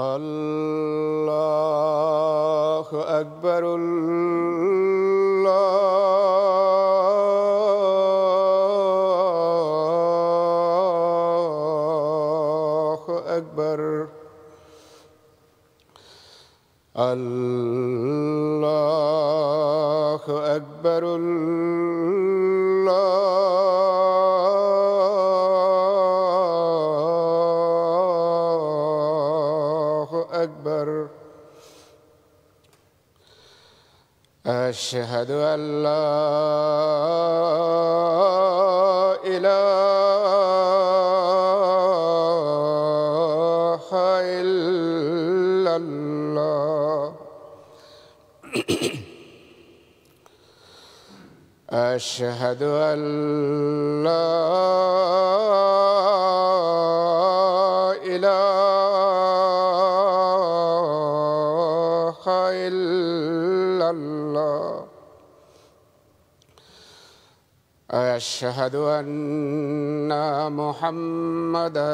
الله أكبر الله أكبر الله أكبر الله أكبر أشهد أن لا إله إلا الله أشهد أن لا إله إلا الله أشهد أن محمدًا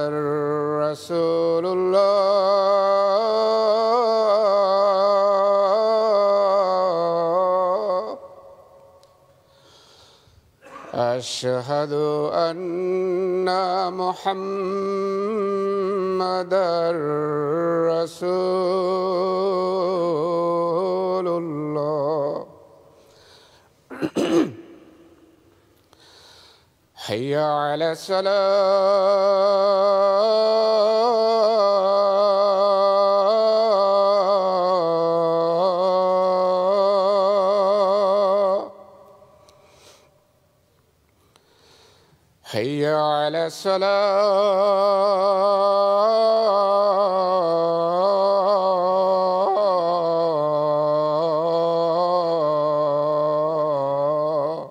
رسول الله أشهد أن محمدًا رسول الله حي على الصلاة حي على الصلاة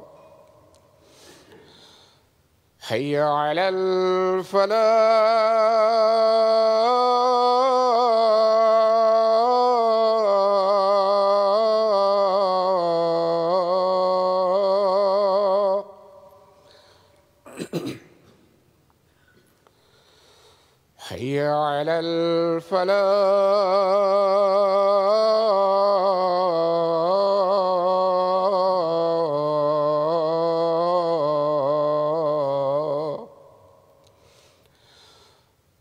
حي على الفلاح حي على الفلاح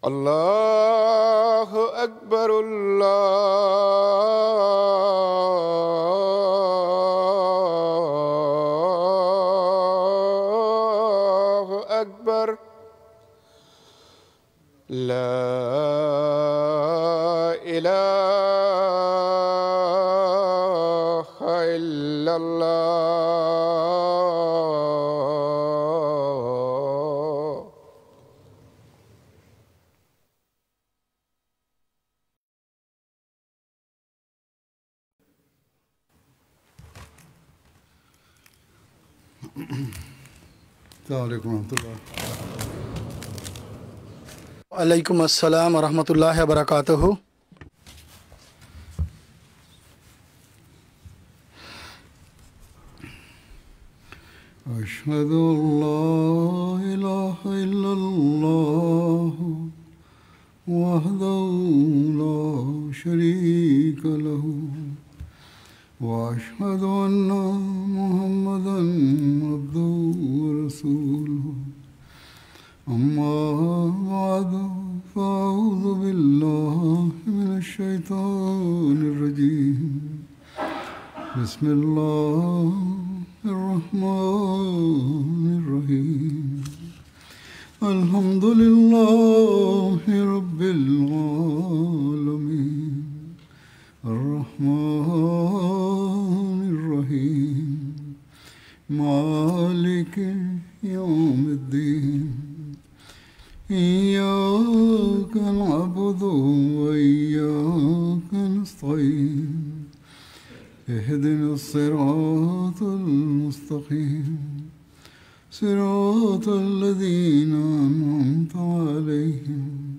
الله أكبر الله أكبر لا إله إلا الله السلام عليكم ورحمة الله. वालेकुम अस्सलाम वरहमतुल्लाहि वबरकातुहू। أشهد أن لا إله إلا الله وحده لا شريك له وأشهد أن محمدًا عبده ورسوله أما بعد فأعوذ بالله من الشيطان الرجيم بسم الله الرحمن الرحيم الحمد لله رب العالمين الرحمن الرحيم مالك يوم الدين إياك نعبد وإياك نستعين اهدنا الصراط المستقيم صراط الذين أنعمت عليهم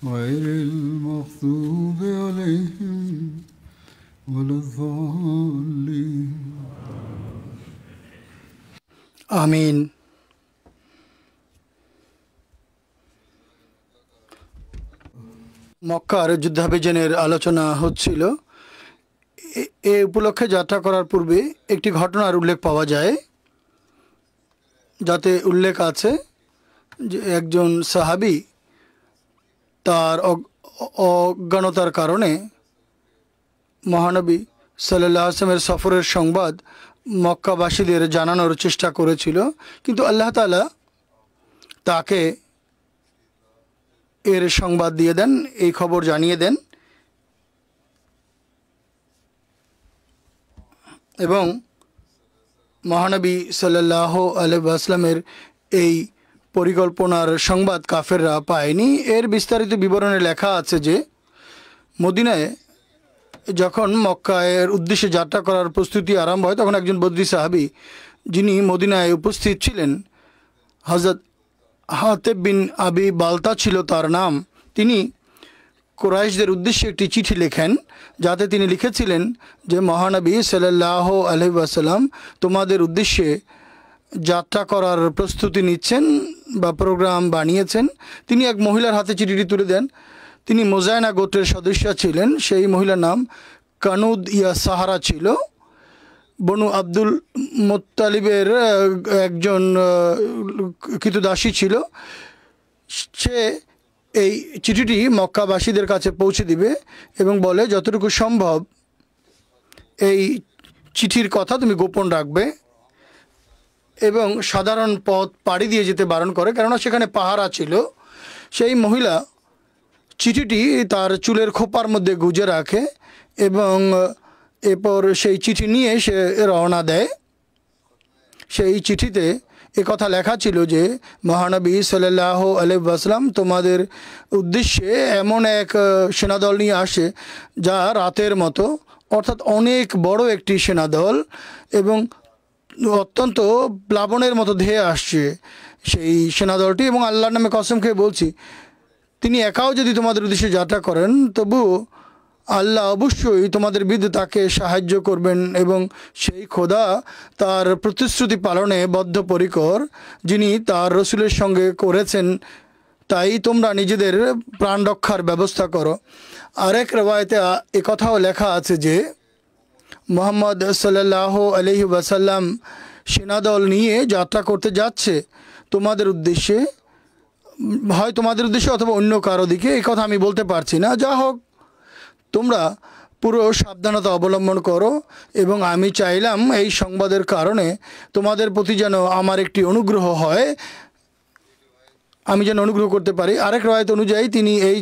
غير المغضوب عليهم ولا الضالين আমিন। মক্কার যুদ্ধাভিযানের আলোচনা হচ্ছিল। এ উপলক্ষে যাত্রা করার পূর্বে একটি ঘটনার উল্লেখ পাওয়া যায়, যাতে উল্লেখ আছে যে একজন সাহাবী তার অজ্ঞানতার কারণে মহানবী সাল্লাল্লাহু আলাইহি ওয়াসাল্লামের সফরের সংবাদ মক্কাবাসীদের জানানোর চেষ্টা করেছিল, কিন্তু আল্লাহ তাআলা তাকে এর সংবাদ দিয়ে দেন, এই খবর জানিয়ে দেন এবং মহানবী সাল্লাল্লাহু আলাইহি ওয়াসাল্লামের এই পরিকল্পনার সংবাদ কাফেররা পায়নি। এর বিস্তারিত বিবরণে লেখা আছে যে মদিনায় যখন মক্কায়ের উদ্দেশ্যে যাত্রা করার প্রস্তুতি আরম্ভ হয়, তখন একজন বদরি সাহাবী যিনি মদিনায় উপস্থিত ছিলেন, হযরত হাতেব বিন আবি বালতা ছিল তার নাম, তিনি কুরাইশদের উদ্দেশ্যে একটি চিঠি লেখেন, যাতে তিনি লিখেছিলেন যে মহানবী সাল্লাল্লাহু আলাইহি ওয়াসাল্লাম তোমাদের উদ্দেশ্যে যাত্রা করার প্রস্তুতি নিচ্ছেন বা প্রোগ্রাম বানিয়েছেন। তিনি এক মহিলার হাতে চিঠিটি তুলে দেন। তিনি মোজায়না গোত্রের সদস্য ছিলেন। সেই মহিলার নাম কানুদ ইয়া সাহারা ছিল, বনু আব্দুল মুত্তালিবের একজন কৃতদাসী ছিল। সে এই চিঠিটি মক্কাবাসীদের কাছে পৌঁছে দিবে এবং বলে যতটুকু সম্ভব এই চিঠির কথা তুমি গোপন রাখবে এবং সাধারণ পথ পাড়ি দিয়ে যেতে বারণ করে, কেননা সেখানে পাহারা ছিল। সেই মহিলা চিঠিটি তার চুলের খোপার মধ্যে গুজে রাখে এবং এরপর সেই চিঠি নিয়ে সে রওনা দেয়। সেই চিঠিতে কথা লেখা ছিল যে মহানবী সাল্লাল্লাহু আলাইহি ওয়াসাল্লাম তোমাদের উদ্দেশ্যে এমন এক সেনাদল নিয়ে আসে যা রাতের মতো, অর্থাৎ অনেক বড় একটি সেনাদল এবং অত্যন্ত প্লাবনের মতো ধেয়ে আসছে সেই সেনাদলটি। এবং আল্লাহর নামে কসম খেয়ে বলছি, তিনি একাও যদি তোমাদের উদ্দেশ্যে যাত্রা করেন তবু আল্লাহ অবশ্যই তোমাদের বিরুদ্ধে তাকে সাহায্য করবেন এবং সেই খোদা তার প্রতিশ্রুতি পালনে বদ্ধপরিকর, যিনি তার রসুলের সঙ্গে করেছেন। তাই তোমরা নিজেদের প্রাণ রক্ষার ব্যবস্থা করো। আরেক রওয়ায়েতে কথাও লেখা আছে যে মুহাম্মদ সাল্লাল্লাহু আলাইহি ওয়াসাল্লাম সেনাদল নিয়ে যাত্রা করতে যাচ্ছে তোমাদের উদ্দেশ্যে, হয় তোমাদের উদ্দেশ্যে অথবা অন্য কারো দিকে, এই কথা আমি বলতে পারছি না। যা হোক, তোমরা পুরো সাবধানতা অবলম্বন করো এবং আমি চাইলাম এই সংবাদের কারণে তোমাদের প্রতি যেন আমার একটি অনুগ্রহ হয়, আমি যেন অনুগ্রহ করতে পারি। আরেক রওয়ায়াত অনুযায়ী তিনি এই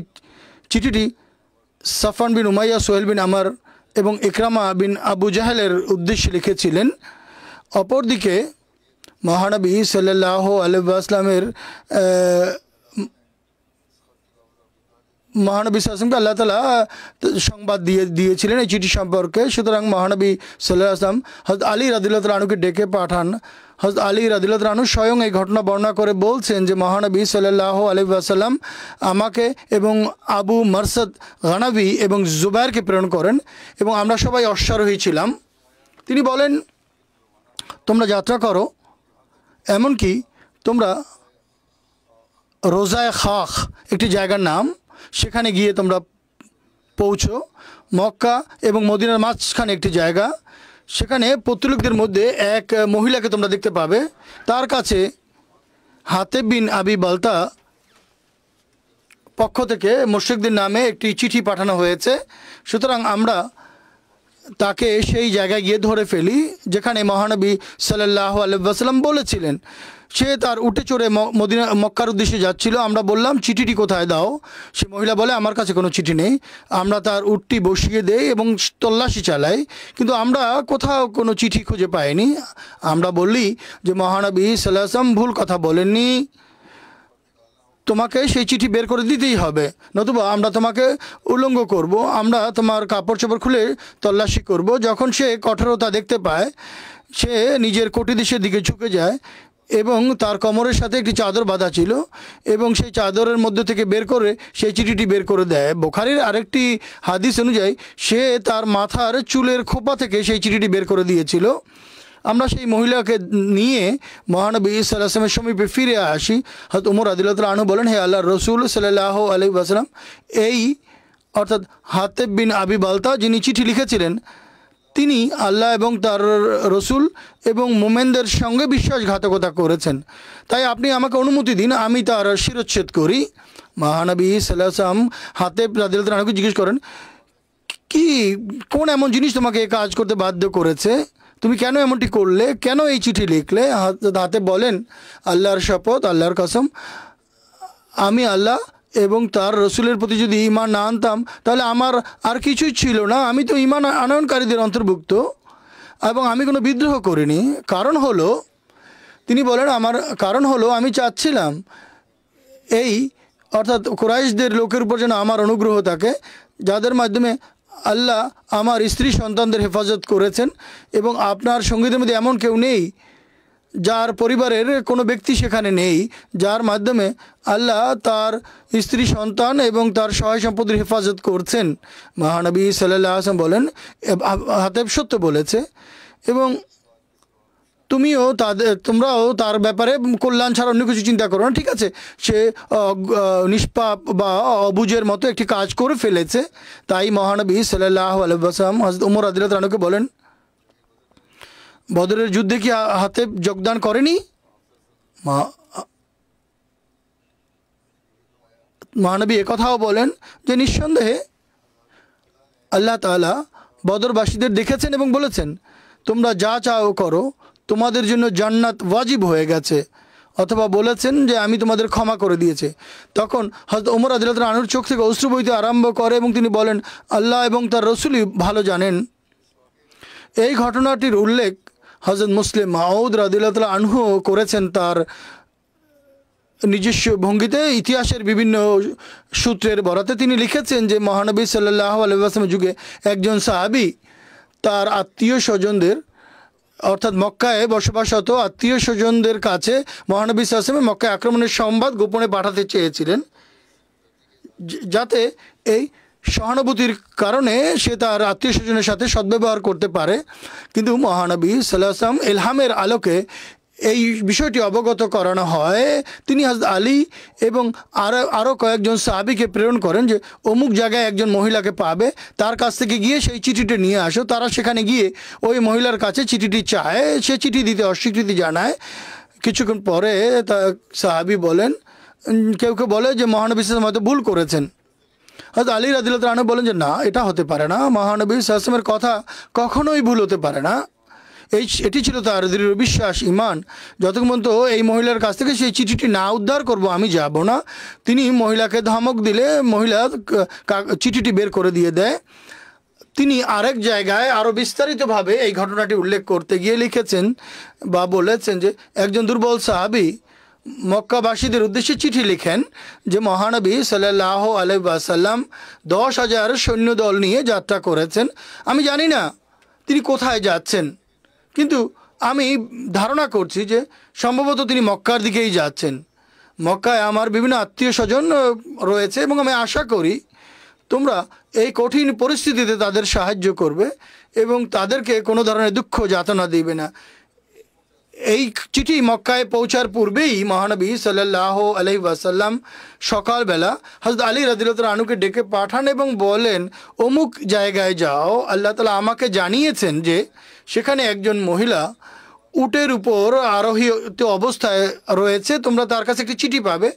চিঠিটি সাফওয়ান বিন উমাইয়া, সোহেল বিন আমার এবং ইকরামা বিন আবু জাহেলের উদ্দেশ্যে লিখেছিলেন। অপরদিকে মহানবী সাল্লাল্লাহু আলাইহি ওয়াসাল্লামের মহানবী সাল্লাল্লাহু আল্লাহ তাআলা সংবাদ দিয়েছিলেন এই চিঠি সম্পর্কে। সুতরাং মহানবী সাল্লাল্লাহু আলাইহি ওয়াসাল্লাম হযরত আলী রাদিয়াল্লাহু তাআলা আনহুকে ডেকে পাঠান। হযরত আলী রাদিয়াল্লাহু তাআলা আনহু স্বয়ং এই ঘটনা বর্ণনা করে বলছেন যে মহানবী সাল্লাল্লাহু আলাইহি ওয়াসাল্লাম আমাকে এবং আবু মারসাদ গানাবি এবং জুবাইরকে প্রেরণ করেন এবং আমরা সবাই অশ্বারোহী ছিলাম। তিনি বলেন তোমরা যাত্রা করো, এমনকি তোমরা রোজায় খাখ একটি জায়গার নাম, সেখানে গিয়ে তোমরা পৌঁছো। মক্কা এবং মদিনার মাঝখানে একটি জায়গা, সেখানে পত্তলিকদের মধ্যে এক মহিলাকে তোমরা দেখতে পাবে। তার কাছে হাতেব বিন আবি বালতা পক্ষ থেকে মুশরিকদের নামে একটি চিঠি পাঠানো হয়েছে। সুতরাং আমরা তাকে সেই জায়গায় গিয়ে ধরে ফেলি যেখানে মহানবী সাল্লাল্লাহু আলাইহি ওয়াসাল্লাম বলেছিলেন। সে তার উটে চড়ে মদিনা মক্কার উদ্দেশ্যে যাচ্ছিল। আমরা বললাম চিঠিটি কোথায় দাও। সে মহিলা বলে আমার কাছে কোনো চিঠি নেই। আমরা তার উটটি বসিয়ে দেই এবং তল্লাশি চালাই, কিন্তু আমরা কোথাও কোনো চিঠি খুঁজে পাইনি। আমরা বললি যে মহানবী সাল্লাল্লাহু আলাইহি ওয়াসাল্লাম ভুল কথা বলেননি, তোমাকে সেই চিঠি বের করে দিতেই হবে, নতুবা আমরা তোমাকে উলঙ্গ করব, আমরা তোমার কাপড় চোপড় খুলে তল্লাশি করব। যখন সে কঠোরতা দেখতে পায়, সে নিজের কটিদেশের দিকে ঝুঁকে যায় এবং তার কোমরের সাথে একটি চাদর বাঁধা ছিল এবং সেই চাদরের মধ্যে থেকে বের করে সেই চিঠিটি বের করে দেয়। বুখারীর আরেকটি হাদিস অনুযায়ী সে তার মাথার চুলের খোপা থেকে সেই চিঠিটি বের করে দিয়েছিল। আমরা সেই মহিলাকে নিয়ে মহানবী সাল্লাল্লাহু আলাইহি ওয়াসাল্লামের সমীপে ফিরে আসি। হযরত ওমর রাদিয়াল্লাহু তাআলা আনহু বলেন, হে আল্লাহর রাসূল সাল্লাল্লাহু আলাইহি ওয়াসাল্লাম, এই অর্থাৎ হাতেব বিন আবি বালতা যিনি চিঠি লিখেছিলেন, তিনি আল্লাহ এবং তার রসুল এবং মোমেনদের সঙ্গে বিশ্বাসঘাতকতা করেছেন, তাই আপনি আমাকে অনুমতি দিন আমি তার শিরচ্ছেদ করি। মহানবী সাল্লাল্লাহু আলাইহি ওয়াসাল্লাম হাতেব রাদিয়াল্লাহু তাআলা আনহুকে জিজ্ঞেস করেন, কি কোন এমন জিনিস তোমাকে এই কাজ করতে বাধ্য করেছে, তুমি কেন এমনটি করলে, কেন এই চিঠি লিখলে? হাতেব বলেন, আল্লাহর শপথ, আল্লাহর কসম, আমি আল্লাহ এবং তার রসুলের প্রতি যদি ঈমান না আনতাম তাহলে আমার আর কিছুই ছিল না, আমি তো ঈমান আনয়নকারীদের অন্তর্ভুক্ত এবং আমি কোনো বিদ্রোহ করিনি। কারণ হলো, তিনি বলেন, আমার কারণ হলো আমি চাচ্ছিলাম এই অর্থাৎ কুরাইশদের লোকের উপর যেন আমার অনুগ্রহ থাকে, যাদের মাধ্যমে আল্লাহ আমার স্ত্রী সন্তানদের হেফাজত করেছেন এবং আপনার সঙ্গীদের মধ্যে এমন কেউ নেই যার পরিবারের কোনো ব্যক্তি সেখানে নেই, যার মাধ্যমে আল্লাহ তার স্ত্রী সন্তান এবং তার সহায় সম্পত্তির হেফাজত করছেন। মহানবী সাল্লাল্লাহু আলাইহি ওয়াসাল্লাম বলেন, হাতেব সত্য বলেছে এবং তোমরাও তার ব্যাপারে কল্যাণ ছাড়া অন্য কিছু চিন্তা করো না। ঠিক আছে, সে নিষ্পাপ বা অবুঝের মতো একটি কাজ করে ফেলেছে। তাই মহানবী সাল্লাল্লাহু আলাইহি ওয়াসাল্লাম হযরত ওমর রাদিয়াল্লাহু তাআলাকে বলেন, বদরের যুদ্ধে কি হাতেব যোগদান করেনি? মহানবী একথাও বলেন যে নিঃসন্দেহে আল্লাহ তাআলা বদরবাসীদের দেখেছেন এবং বলেছেন, তোমরা যা চাও করো, তোমাদের জন্য জান্নাত ওয়াজিব হয়ে গেছে, অথবা বলেছেন যে আমি তোমাদের ক্ষমা করে দিয়েছে। তখন হযরত ওমর রাদিয়াল্লাহু তাআলা আনহুর চোখ থেকে অশ্রু বইতে আরম্ভ করে এবং তিনি বলেন, আল্লাহ এবং তার রাসূলই ভালো জানেন। এই ঘটনাটির উল্লেখ হযরত মুসলিম মাউদ রাদিয়াল্লাহু তাআলা আনহু করেছেন তার নিজস্ব ভঙ্গিতে ইতিহাসের বিভিন্ন সূত্রের বরাতে। তিনি লিখেছেন যে মহানবী সাল্লাল্লাহু আলাইহি ওয়াসাল্লামের যুগে একজন সাহাবী তার আত্মীয় স্বজনদের অর্থাৎ মক্কায় বসবাসরত আত্মীয় স্বজনদের কাছে মহানবী সাল্লাল্লাহু আলাইহি ওয়াসাল্লাম মক্কায় আক্রমণের সংবাদ গোপনে পাঠাতে চেয়েছিলেন, যাতে এই সহানুভূতির কারণে সে তার আত্মীয় স্বজনের সাথে সদ্ব্যবহার করতে পারে। কিন্তু মহানবী সাল্লাল্লাহু আলাইহি ওয়াসাল্লাম ইলহামের আলোকে এই বিষয়টি অবগত করানো হয়। তিনি হযরত আলী এবং আরও কয়েকজন সাহাবীকে প্রেরণ করেন যে অমুক জায়গায় একজন মহিলাকে পাবে, তার কাছ থেকে গিয়ে সেই চিঠিটি নিয়ে আসো। তারা সেখানে গিয়ে ওই মহিলার কাছে চিঠিটি চায়, সে চিঠি দিতে অস্বীকৃতি জানায়। কিছুক্ষণ পরে সাহাবী বলেন, কেউ কেউ বলে যে মহানবী সাল্লাল্লাহু আলাইহি ওয়াসাল্লাম হয়তো ভুল করেছেন। হযরত আলী রাদিয়াল্লাহু তাআলা বলেন যে না, এটা হতে পারে না, মহানবী সাল্লাল্লাহু আলাইহি ওয়াসাল্লামের কথা কখনোই ভুল হতে পারে না। এটি ছিল তার দৃঢ় বিশ্বাস, ঈমান। যতক্ষণ পর্যন্ত এই মহিলার কাছ থেকে সেই চিঠিটি না উদ্ধার করব আমি যাব না। তিনি মহিলাকে ধমক দিলে মহিলা চিঠিটি বের করে দিয়ে দেয়। তিনি আরেক জায়গায় আরও বিস্তারিতভাবে এই ঘটনাটি উল্লেখ করতে গিয়ে লিখেছেন বা বলেছেন যে একজন দুর্বল সাহাবী মক্কাবাসীদের উদ্দেশ্যে চিঠি লিখেন যে মহানবী সাল্লাল্লাহু আলাইহি ওয়াসাল্লাম 10,000 সৈন্যদল নিয়ে যাত্রা করেছেন। আমি জানি না তিনি কোথায় যাচ্ছেন, কিন্তু আমি ধারণা করছি যে সম্ভবত তিনি মক্কার দিকেই যাচ্ছেন। মক্কায় আমার বিভিন্ন আত্মীয় স্বজন রয়েছে এবং আমি আশা করি তোমরা এই কঠিন পরিস্থিতিতে তাদের সাহায্য করবে এবং তাদেরকে কোনো ধরনের দুঃখ যাতনা দিবে না। এই চিঠি মক্কায় পৌঁছার পূর্বেই মহানবী সাল্লাল্লাহু আলাইহি ওয়াসাল্লাম সকালবেলা হযরত আলী রাদিয়াল্লাহু তাআলা আনহুকে ডেকে পাঠান এবং বলেন, অমুক জায়গায় যাও, আল্লাহ তাআলা আমাকে জানিয়েছেন যে সেখানে একজন মহিলা উটের উপর আরোহিত অবস্থায় রয়েছে, তোমরা তার কাছে একটি চিঠি পাবে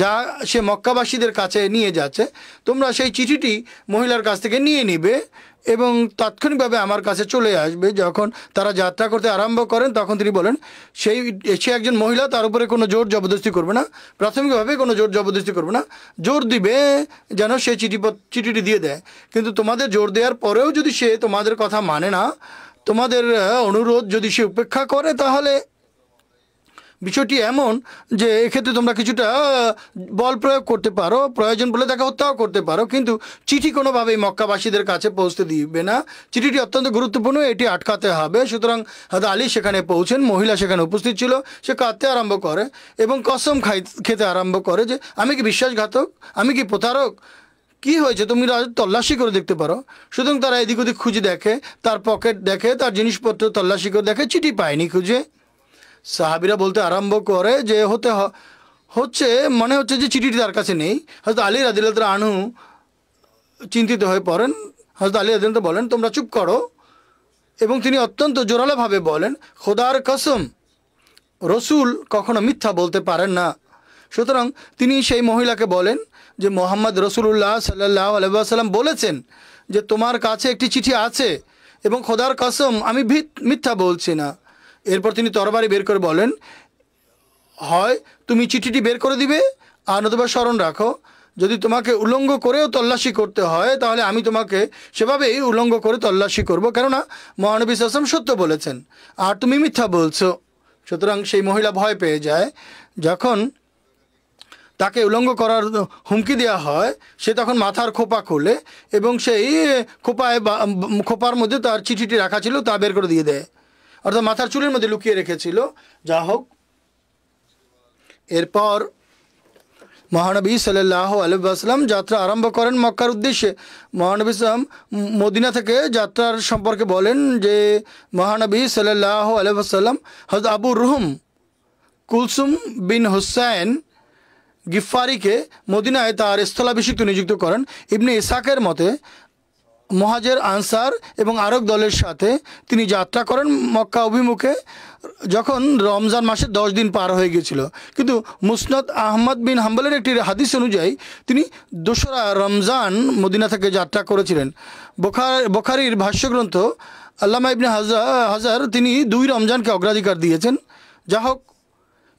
যা সে মক্কাবাসীদের কাছে নিয়ে যাচ্ছে। তোমরা সেই চিঠিটি মহিলার কাছ থেকে নিয়ে নিবে এবং তাৎক্ষণিকভাবে আমার কাছে চলে আসবে। যখন তারা যাত্রা করতে আরম্ভ করেন তখন তিনি বলেন, সে একজন মহিলা, তার উপরে কোনো জোর জবরদস্তি করবে না, প্রাথমিকভাবে কোনো জোর জবরদস্তি করবে না, জোর দিবে যেন সে চিঠিটি দিয়ে দেয়। কিন্তু তোমাদের জোর দেওয়ার পরেও যদি সে তোমাদের কথা মানে না, তোমাদের অনুরোধ যদি সে উপেক্ষা করে, তাহলে বিষয়টি এমন যে এক্ষেত্রে তোমরা কিছুটা বল প্রয়োগ করতে পারো, প্রয়োজন বলে তাকে হত্যাও করতে পারো, কিন্তু চিঠি কোনোভাবেই মক্কাবাসীদের কাছে পৌঁছতে দিবে না। চিঠিটি অত্যন্ত গুরুত্বপূর্ণ, এটি আটকাতে হবে। সুতরাং হযরত আলী সেখানে পৌঁছেন, মহিলা সেখানে উপস্থিত ছিল। সে কাঁদতে আরম্ভ করে এবং কসম খেতে আরম্ভ করে যে আমি কি বিশ্বাসঘাতক, আমি কি প্রতারক, কি হয়েছে তুমি তল্লাশি করে দেখতে পারো। সুতরাং তারা এদিক ওদিক খুঁজে দেখে, তার পকেট দেখে, তার জিনিসপত্র তল্লাশি করে দেখে, চিঠি পায়নি খুঁজে। সাহাবিরা বলতে আরম্ভ করে যে হচ্ছে মনে হচ্ছে যে চিঠিটি তার কাছে নেই। হযরত আলী রাদিয়াল্লাহু তাআলা আনহু চিন্তিত হয়ে পড়েন। হযরত আলী রাদিয়াল্লাহু তাআলা বলেন তোমরা চুপ করো, এবং তিনি অত্যন্ত জোরালোভাবে বলেন খোদার কসম, রসুল কখনো মিথ্যা বলতে পারেন না। সুতরাং তিনি সেই মহিলাকে বলেন যে মোহাম্মদ রসুল্লাহ সাল্লাল্লাহু আলাইহি ওয়াসাল্লাম বলেছেন যে তোমার কাছে একটি চিঠি আছে, এবং খোদার কসম আমি মিথ্যা বলছি না। এরপর তিনি তরবারি বের করে বলেন হয় তুমি চিঠিটি বের করে দিবে, আর নতুবা স্মরণ রাখো যদি তোমাকে উলঙ্গ করেও তল্লাশি করতে হয় তাহলে আমি তোমাকে সেভাবেই উলঙ্গ করে তল্লাশি করব, কেননা মহানবী সাল্লাল্লাহু আলাইহি ওয়াসাল্লাম সত্য বলেছেন আর তুমি মিথ্যা বলছো। সুতরাং সেই মহিলা ভয় পেয়ে যায়। যখন তাকে উলঙ্গ করার হুমকি দেওয়া হয় সে তখন মাথার খোপা খোলে এবং সেই খোপার মধ্যে তার চিঠিটি রাখা ছিল তা বের করে দিয়ে দেয়, অর্থাৎ মাথার চুলের মধ্যে লুকিয়ে রেখেছিল। যা হোক, এরপর মহানবী সাল্লাল্লাহু আলাইহি ওয়াসাল্লাম যাত্রা আরম্ভ করেন মক্কার উদ্দেশ্যে। মহানবী সাল্লাম মদিনা থেকে যাত্রার সম্পর্কে বলেন যে মহানবী সাল্লাল্লাহু আলাইহি ওয়াসাল্লাম হযরত আবু রুহুম কুলসুম বিন হুসাইন গিফারিকে মদিনায় তার স্থলাভিষিক্ত নিযুক্ত করেন। ইবনে ইসহাকের মতে মুহাজির আনসার এবং আরব দলের সাথে তিনি যাত্রা করেন মক্কা অভিমুখে যখন রমজান মাসের 10 দিন পার হয়ে গিয়েছিল। কিন্তু মুসনাদ আহমদ বিন হাম্বলের একটি হাদিস অনুযায়ী তিনি 2রা রমজান মদিনা থেকে যাত্রা করেছিলেন। বুখারীর ভাষ্যগ্রন্থ আল্লামা ইবনে হাজার তিনি 2 রমজানকে অগ্রাধিকার দিয়েছেন। যা হোক,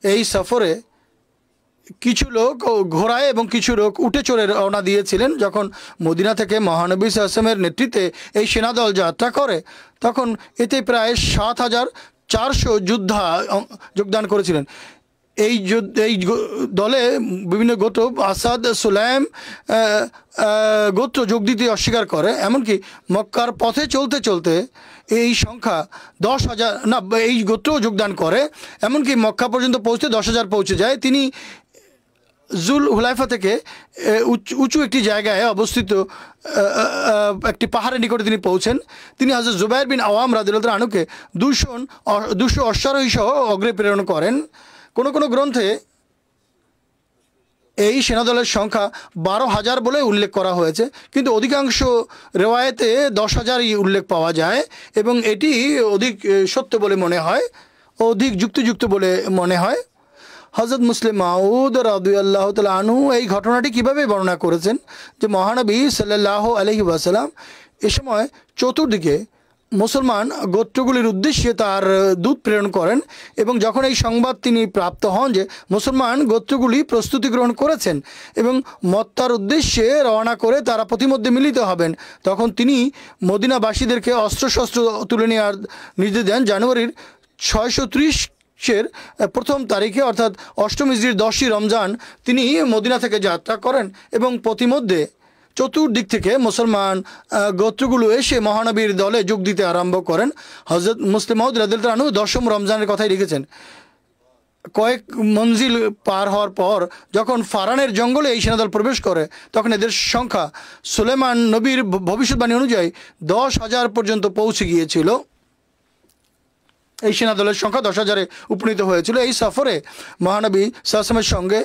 এই সফরে কিছু লোক ঘোড়ায় এবং কিছু লোক উঠে চড়ে রওনা দিয়েছিলেন। যখন মদিনা থেকে মহানবী সাল্লাল্লাহু আলাইহি ওয়াসাল্লামের নেতৃত্বে এই সেনাদল যাত্রা করে তখন এতে প্রায় 7400 যোদ্ধা যোগদান করেছিলেন। এই দলে বিভিন্ন গোত্র আসাদ সুলাইম গোত্র যোগ দিতে অস্বীকার করে। এমনকি মক্কার পথে চলতে চলতে এই সংখ্যা 10,000 না, এই গোত্রও যোগদান করে। এমনকি মক্কা পর্যন্ত পৌঁছতে 10,000 পৌঁছে যায়। তিনি জুল হুলাইফা থেকে উঁচু একটি জায়গায় অবস্থিত একটি পাহাড়ের নিকটে তিনি পৌঁছেন। তিনি হযরত জুবাইর বিন আওয়াম রাদিয়াল্লাহু তাআলা আনহুকে 200 অশ্বারোহী সহ অগ্রে প্রেরণ করেন। কোনো কোনো গ্রন্থে এই সেনাদলের সংখ্যা 12,000 বলে উল্লেখ করা হয়েছে, কিন্তু অধিকাংশ রেওয়ায়েতে 10,000ই উল্লেখ পাওয়া যায় এবং এটি অধিক সত্য বলে মনে হয়, অধিক যুক্তিযুক্ত বলে মনে হয়। হযরত মুসলিম মাউদ রাদিয়াল্লাহু তাআলা আনহু এই ঘটনাটি কীভাবে বর্ণনা করেছেন যে মহানবী সাল্লাল্লাহু আলাইহি ওয়াসাল্লাম এ সময় চতুর্দিকে মুসলমান গোত্রগুলির উদ্দেশ্যে তার দূত প্রেরণ করেন এবং যখন এই সংবাদ তিনি প্রাপ্ত হন যে মুসলমান গোত্রগুলি প্রস্তুতি গ্রহণ করেছেন এবং মক্কার উদ্দেশ্যে রওনা করে তারা প্রতিমধ্যে মিলিত হবেন, তখন তিনি মদিনাবাসীদেরকে অস্ত্রশস্ত্র তুলে নেওয়ার নির্দেশ দেন। জানুয়ারির 630 প্রথম তারিখে অর্থাৎ 8ম হিজরির 10ই রমজান তিনি মদিনা থেকে যাত্রা করেন এবং প্রতিমধ্যে চতুর্দিক থেকে মুসলমান গোত্রগুলো এসে মহানবীর দলে যোগ দিতে আরম্ভ করেন। হযরত মুসলিম মাউদ রাদিয়াল্লাহু তাআলা আনহু 10ম রমজানের কথাই লিখেছেন। কয়েক মঞ্জিল পার হওয়ার পর যখন ফারানের জঙ্গলে এই সেনাদল প্রবেশ করে তখন এদের সংখ্যা সুলেমান নবীর ভবিষ্যৎবাণী অনুযায়ী 10,000 পর্যন্ত পৌঁছে গিয়েছিল। এই সেনাদলের সংখ্যা 10,000-এ উপনীত হয়েছিল। এই সফরে মহানবী সাল্লাল্লাহু আলাইহি ওয়াসাল্লামের সঙ্গে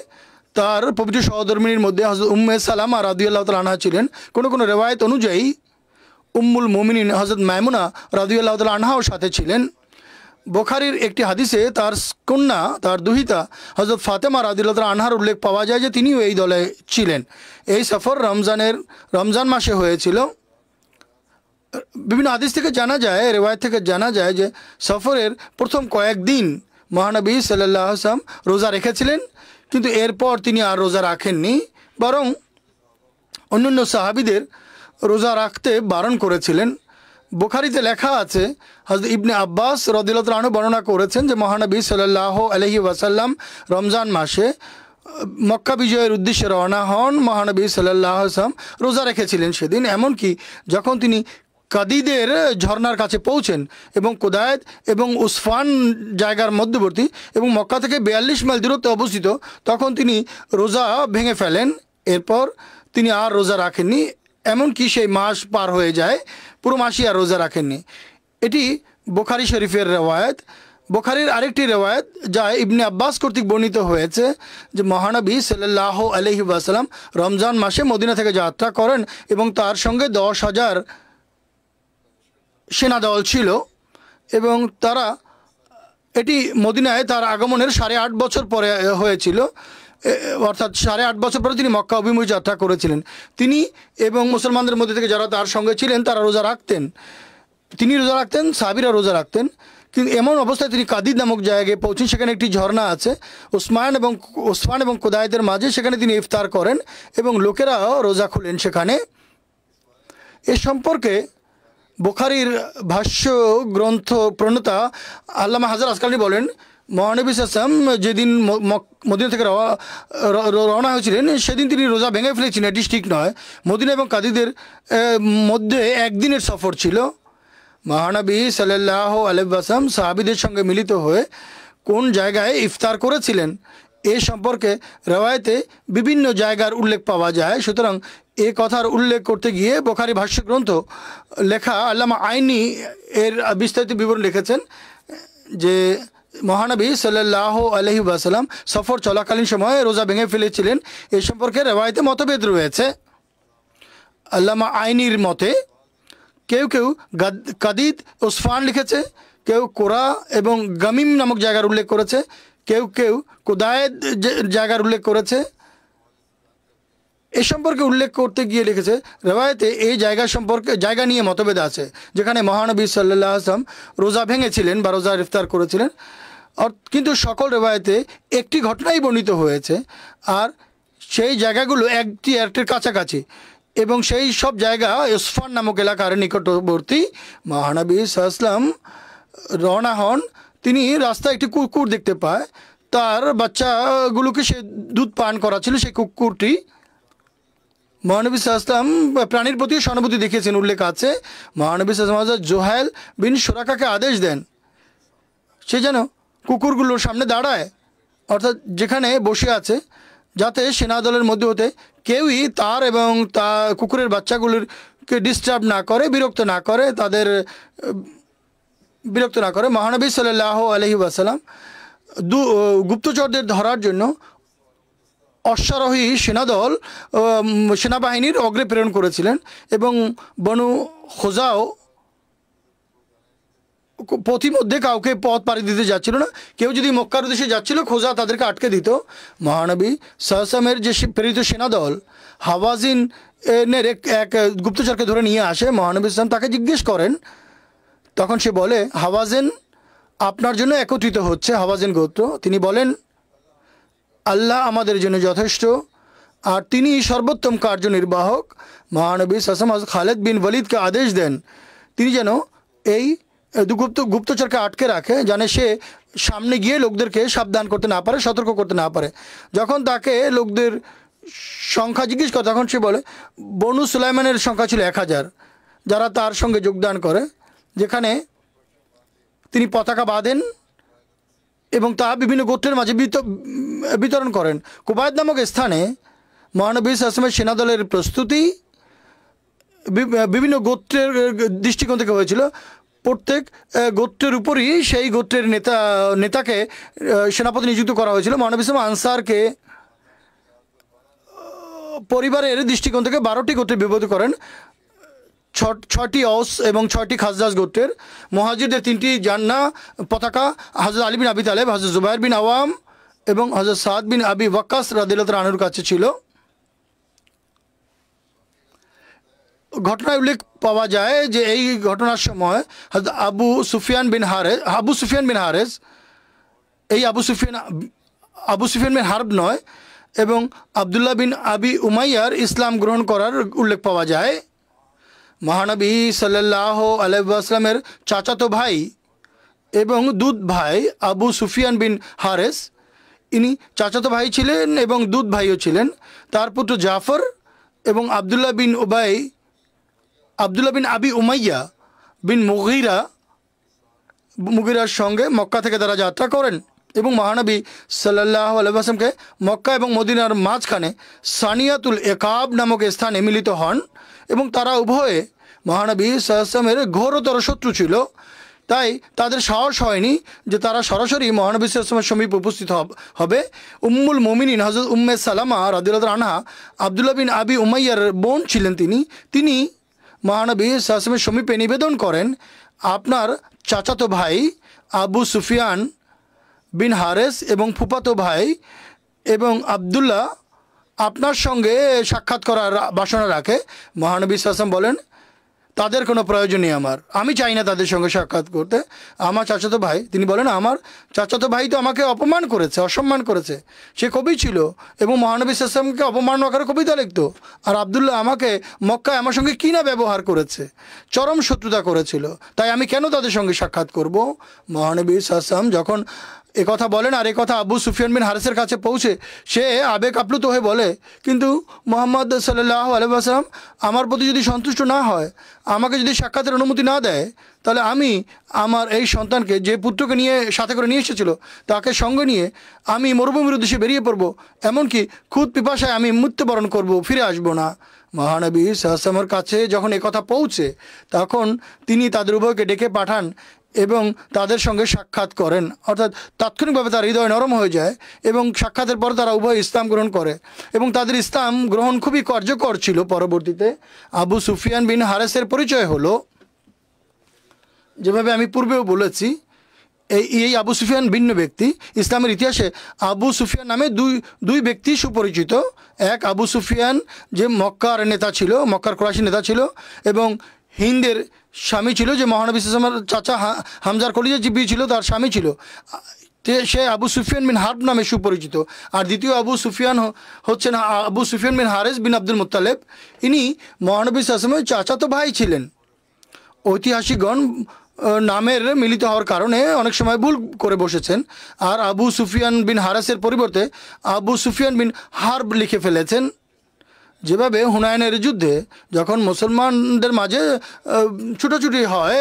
তার পবিত্র সহধর্মিনীর মধ্যে হযরত উম্মে সালামা রাদিয়াল্লাহু তাআলা আনহা ছিলেন। কোনো কোনো রেওয়ায়েত অনুযায়ী উম্মুল মুমিনিন হযরত মায়মুনা রাদিয়াল্লাহু তাআলা আনহাও সাথে ছিলেন। বুখারীর একটি হাদিসে তার কন্যা, তার দুহিতা হযরত ফাতেমা রাদিয়াল্লাহু তাআলা আনহার উল্লেখ পাওয়া যায় যে তিনিও এই দলে ছিলেন। এই সফর রমজান মাসে হয়েছিল। বিভিন্ন হাদিস থেকে জানা যায়, রেওয়ায়েত থেকে জানা যায় যে সফরের প্রথম কয়েকদিন মহানবী সাল্লাল্লাহু আলাইহি ওয়াসাল্লাম রোজা রেখেছিলেন, কিন্তু এরপর তিনি আর রোজা রাখেননি, বরং অন্যান্য সাহাবীদের রোজা রাখতে বারণ করেছিলেন। বুখারীতে লেখা আছে, হযরত ইবনে আব্বাস রাদিয়াল্লাহু আনহু বর্ণনা করেছেন যে মহানবী সাল্লাল্লাহু আলাইহি ওয়াসাল্লাম রমজান মাসে মক্কা বিজয়ের উদ্দেশ্যে রওনা হন। মহানবী সাল্লাল্লাহু আলাইহি ওয়াসাল্লাম রোজা রেখেছিলেন সেদিন। এমনকি যখন তিনি কাদিদের ঝর্ণার কাছে পৌঁছেন এবং কুদায়েত এবং উসফান জায়গার মধ্যবর্তী এবং মক্কা থেকে 42 মাইল দূরত্বে অবস্থিত, তখন তিনি রোজা ভেঙে ফেলেন। এরপর তিনি আর রোজা রাখেননি, এমনকি সেই মাস পার হয়ে যায়, পুরো মাসই আর রোজা রাখেননি। এটি বুখারী শরীফের রেওয়ায়েত। বুখারীর আরেকটি রেওয়ায়েত যা ইবনে আব্বাস কর্তৃক বর্ণিত হয়েছে যে মহানবী সাল্লাল্লাহু আলাইহি ওয়াসাল্লাম রমজান মাসে মদিনা থেকে যাত্রা করেন এবং তার সঙ্গে 10,000 সেনাদল ছিল এবং তারা এটি মদিনায় তার আগমনের 8.5 বছর পরে হয়েছিল, অর্থাৎ 8.5 বছর পরে তিনি মক্কা অভিমুখে যাত্রা করেছিলেন। তিনি এবং মুসলমানদের মধ্যে থেকে যারা তার সঙ্গে ছিলেন তারা রোজা রাখতেন, তিনি রোজা রাখতেন, সাহাবীরা রোজা রাখতেন। কিন্তু এমন অবস্থায় তিনি কাদিদ নামক জায়গায় পৌঁছেন, সেখানে একটি ঝর্ণা আছে উসমান এবং কুদায়েতের মাঝে, সেখানে তিনি ইফতার করেন এবং লোকেরাও রোজা খুলেন সেখানে। এ সম্পর্কে বুখারীর ভাষ্য গ্রন্থ প্রণেতা আল্লামা হাজার আসকালানী বলেন, মহানবী সাল্লাল্লাহু আলাইহি ওয়াসাল্লাম যেদিন মদিনা থেকে রওনা হয়েছিলেন সেদিন তিনি রোজা ভেঙে ফেলেছিলেন, এটি ঠিক নয়। মদিনা এবং কাদিদের মধ্যে একদিনের সফর ছিল। মহানবী সাল্লাল্লাহু আলাইহি ওয়াসাল্লাম সাহাবীদের সঙ্গে মিলিত হয়ে কোন জায়গায় ইফতার করেছিলেন এ সম্পর্কে রওয়ায়েতে বিভিন্ন জায়গার উল্লেখ পাওয়া যায়। সুতরাং এ কথার উল্লেখ করতে গিয়ে বুখারী ভাষ্যগ্রন্থ লেখা আল্লামা আইনি এর বিস্তারিত বিবরণ লিখেছেন যে মহানবী সাল্লাল্লাহু আলাইহি ওয়াসাল্লাম সফর চলাকালীন সময়ে রোজা ভেঙে ফেলেছিলেন। এ সম্পর্কে রওয়ায়েতে মতভেদ রয়েছে। আল্লামা আইনির মতে কেউ কেউ কাদিদ উসফান লিখেছে, কেউ কোরা এবং গামিম নামক জায়গার উল্লেখ করেছে, কেউ কেউ কুদায়েত জায়গার উল্লেখ করেছে। এ সম্পর্কে উল্লেখ করতে গিয়ে লিখেছে রেওয়ায়েতে এই জায়গা নিয়ে মতভেদ আছে যেখানে মহানবী সাল্লাল্লাহু আলাইহি ওয়াসাল্লাম রোজা ভেঙেছিলেন বা রোজা ইফতার করেছিলেন, কিন্তু সকল রেওয়ায়েতে একটি ঘটনাই বর্ণিত হয়েছে আর সেই জায়গাগুলো একটি আরেকটির কাছাকাছি এবং সেই সব জায়গা উসফান নামক এলাকার নিকটবর্তী। মহানবী সাল্লাল্লাহু আলাইহি ওয়াসাল্লাম রওনা হন, তিনি রাস্তায় একটি কুকুর দেখতে পায়, তার বাচ্চাগুলোকে সে দুধ পান করাচ্ছিল। সেই কুকুরটি মহানবী সাল্লাল্লাহু আলাইহি ওয়াসাল্লাম প্রাণীর প্রতি সহানুভূতি দেখিয়েছেন, উল্লেখ আছে। মহানবী সাল্লাল্লাহু আলাইহি ওয়াসাল্লাম জোহাইল বিন সুরাকাকে আদেশ দেন সে যেন কুকুরগুলোর সামনে দাঁড়ায়, অর্থাৎ যেখানে বসে আছে, যাতে সেনাদলের মধ্যে হতে কেউই তার এবং কুকুরের বাচ্চাগুলোকে ডিস্টার্ব না করে, বিরক্ত না করে। মহানবী সাল্লাল্লাহু আলাইহি ওয়াসাল্লাম গুপ্তচরদের ধরার জন্য অশ্বারোহী সেনাবাহিনীর অগ্রে প্রেরণ করেছিলেন এবং বনু খোজাও পথিমধ্যে কাউকে পথ পাড়ি দিতে যাচ্ছিল না। কেউ যদি মক্কার উদ্দেশ্যে যাচ্ছিল, খোজা তাদেরকে আটকে দিত। মহানবী সাল্লাল্লাহু আলাইহি ওয়াসাল্লামের যে প্রেরিত সেনাদল হাওয়াজিন এক গুপ্তচরকে ধরে নিয়ে আসে। মহানবী সাল্লাল্লাহু আলাইহি ওয়াসাল্লাম তাকে জিজ্ঞেস করেন, তখন সে বলে হাওয়াজিন আপনার জন্য একত্রিত হচ্ছে, হাওয়াজিন গোত্র। তিনি বলেন আল্লাহ আমাদের জন্য যথেষ্ট আর তিনি সর্বোত্তম কার্যনির্বাহক। মহানবী সাল্লাল্লাহু আলাইহি ওয়াসাল্লাম খালিদ বিন ওয়ালিদকে আদেশ দেন তিনি যেন এই গুপ্তচরকে আটকে রাখে, যেন সে সামনে গিয়ে লোকদেরকে সাবধান করতে না পারে, সতর্ক করতে না পারে। যখন তাকে লোকদের সংখ্যা জিজ্ঞেস করে তখন সে বলে বনু সুলাইমানের সংখ্যা ছিল 1000 যারা তার সঙ্গে যোগদান করে, যেখানে তিনি পতাকা বাঁধেন এবং তা বিভিন্ন গোত্রের মাঝে বিতরণ করেন। কুবায়ত নামক স্থানে মহানবী সাল্লাল্লাহু আলাইহি ওয়াসাল্লামের সেনাদলের প্রস্তুতি বিভিন্ন গোত্রের দৃষ্টিকোণ থেকে হয়েছিল। প্রত্যেক গোত্রের উপরই সেই গোত্রের নেতাকে সেনাপতি নিযুক্ত করা হয়েছিল। মহানবী সাল্লাল্লাহু আলাইহি ওয়াসাল্লাম আনসারকে পরিবারের দৃষ্টিকোণ থেকে 12টি গোত্রে বিভক্ত করেন, 6টি অস এবং 6টি খাজরাজ গোত্রের। মুহাজিরদের 3টি জান্না পতাকা হযরত আলী বিন আবি তালেব, হযরত জুবাইর বিন আওয়াম এবং হযরত সাদ বিন আবি ওয়াক্কাস রাদিয়াল্লাহু আনহুর কাছে ছিল। ঘটনায় উল্লেখ পাওয়া যায় যে এই ঘটনার সময় হযরত আবু সুফিয়ান বিন হারেস এই আবু সুফিয়ান বিন হারব নয় এবং আবদুল্লাহ বিন আবি উমাইয়ার ইসলাম গ্রহণ করার উল্লেখ পাওয়া যায়। মহানবী সাল্লাল্লাহু আলাইহি ওয়াসাল্লামের চাচাতো ভাই এবং দুধ ভাই আবু সুফিয়ান বিন হারেস, ইনি চাচাতো ভাই ছিলেন এবং দুধ ভাইও ছিলেন। তার পুত্র জাফর এবং আবদুল্লাহ বিন আবি উমাইয়া বিন মুগিরার সঙ্গে মক্কা থেকে তারা যাত্রা করেন এবং মহানবী সাল্লাল্লাহু আলাইহি ওয়াসাল্লামকে মক্কা এবং মদিনার মাঝখানে সানিয়াতুল একাব নামক স্থানে মিলিত হন এবং তারা উভয়ে মহানবী সাল্লাল্লাহু আলাইহি ওয়াসাল্লামের ঘোরতর শত্রু ছিল। তাই তাদের সাহস হয়নি যে তারা সরাসরি মহানবী সাল্লাল্লাহু আলাইহি ওয়াসাল্লামের সমীপে উপস্থিত হবে। উম্মুল মুমিনিন হযরত উম্মে সালামা রাদিয়াল্লাহু আনহা আবদুল্লাহ বিন আবি উমাইয়ার বোন ছিলেন। তিনি মহানবী সাল্লাল্লাহু আলাইহি ওয়াসাল্লামের সমীপে নিবেদন করেন, আপনার চাচাতো ভাই আবু সুফিয়ান বিন হারেস এবং ফুফাতো ভাই এবং আবদুল্লাহ আপনার সঙ্গে সাক্ষাৎ করার বাসনা রাখে। মহানবী সাল্লাল্লাহু আলাইহি ওয়াসাল্লাম বলেন, তাদের কোনো প্রয়োজন নেই, আমি চাই না তাদের সঙ্গে সাক্ষাৎ করতে। আমার চাচাতো ভাই, তিনি বলেন, আমার চাচাতো ভাই তো আমাকে অপমান করেছে, অসম্মান করেছে। সে কবি ছিল এবং মহানবী সাল্লাল্লাহু আলাইহি ওয়াসাল্লামকে অপমান আকারে কবিতা লিখত। আর আবদুল্লাহ আমাকে মক্কায় আমার সঙ্গে কী না ব্যবহার করেছে, চরম শত্রুতা করেছিল, তাই আমি কেন তাদের সঙ্গে সাক্ষাৎ করব। মহানবী সাল্লাল্লাহু আলাইহি ওয়াসাল্লাম যখন কথা বলেন আর কথা আবু সুফিয়ান বিন হারেসের কাছে পৌঁছে সে আবেগ আপ্লুত হয়ে বলে, কিন্তু মোহাম্মদ সাল্লাল্লাহু আলাইহি ওয়াসাল্লাম আমার প্রতি যদি সন্তুষ্ট না হয়, আমাকে যদি সাক্ষাতের অনুমতি না দেয়, তাহলে আমি আমার এই সন্তানকে, যে পুত্রকে নিয়ে সাথে করে নিয়ে এসেছিল, তাকে সঙ্গে নিয়ে আমি মরুভূমির উদ্দেশ্যে বেরিয়ে পড়বো, এমনকি খুদ পিপাসায় আমি মৃত্যুবরণ করব, ফিরে আসবো না। মহানবী সাল্লাল্লাহু আলাইহি ওয়াসাল্লামের কাছে যখন কথা পৌঁছে, তখন তিনি তাদের উভয়কে ডেকে পাঠান এবং তাদের সঙ্গে সাক্ষাৎ করেন। অর্থাৎ তাৎক্ষণিকভাবে তার হৃদয় নরম হয়ে যায় এবং সাক্ষাতের পর তারা উভয় ইসলাম গ্রহণ করে এবং তাদের ইসলাম গ্রহণ খুবই কার্যকর ছিল। পরবর্তীতে আবু সুফিয়ান বিন হারেসের পরিচয় হলো, যেভাবে আমি পূর্বেও বলেছি, এই আবু সুফিয়ান ভিন্ন ব্যক্তি। ইসলামের ইতিহাসে আবু সুফিয়ান নামে দুই ব্যক্তি সুপরিচিত। এক আবু সুফিয়ান, যে মক্কার নেতা ছিল, মক্কার কুরাইশি নেতা ছিল এবং হিন্দের স্বামী ছিল, যে মহানবী সাল্লাল্লাহু আলাইহি ওয়াসাল্লামের চাচা হামজার কলিজা জিবি ছিল, তার স্বামী ছিল। সে আবু সুফিয়ান বিন হার্ব নামে সুপরিচিত। আর দ্বিতীয় আবু সুফিয়ান হচ্ছেন আবু সুফিয়ান বিন হারেস বিন আব্দুল মুত্তালেব। ইনি মহানবী সাল্লাল্লাহু আলাইহি ওয়াসাল্লামের চাচাতো ভাই ছিলেন। ঐতিহাসিকগণ নামের মিলিত হওয়ার কারণে অনেক সময় ভুল করে বসেছেন আর আবু সুফিয়ান বিন হারেসের পরিবর্তে আবু সুফিয়ান বিন হার্ব লিখে ফেলেছেন। যেভাবে হুনায়নের যুদ্ধে যখন মুসলমানদের মাঝে ছুটোছুটি হয়,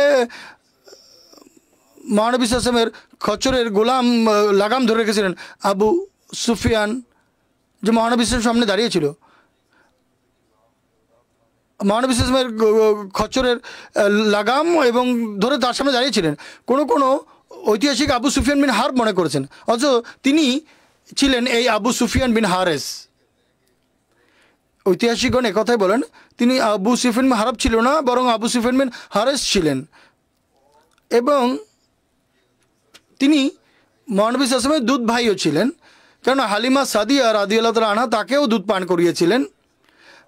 মহানবী সাল্লাল্লাহু আলাইহি ওয়াসাল্লামের খচ্চরের লাগাম ধরে রেখেছিলেন আবু সুফিয়ান, যে মহানবী সাল্লাল্লাহু আলাইহি ওয়াসাল্লামের সামনে দাঁড়িয়েছিল। মহানবী সাল্লাল্লাহু আলাইহি ওয়াসাল্লামের খচ্চরের লাগাম এবং ধরে তার সামনে দাঁড়িয়েছিলেন। কোনো ঐতিহাসিক আবু সুফিয়ান বিন হার্ব মনে করেছেন, অথচ তিনি ছিলেন এই আবু সুফিয়ান বিন হারেস। ঐতিহাসিকগণ একথাই বলেন, তিনি আবু সুফিয়ান বিন হার্ব ছিল না, বরং আবু সুফিয়ান বিন হারেস ছিলেন। এবং তিনি মহানবী সাল্লাল্লাহু আলাইহি ওয়াসাল্লামের দুধ ভাইও ছিলেন, কেননা হালিমা সাদিয়া রাদিয়াল্লাহু তাআলা আনহা তাকেও দুধ পান করিয়েছিলেন।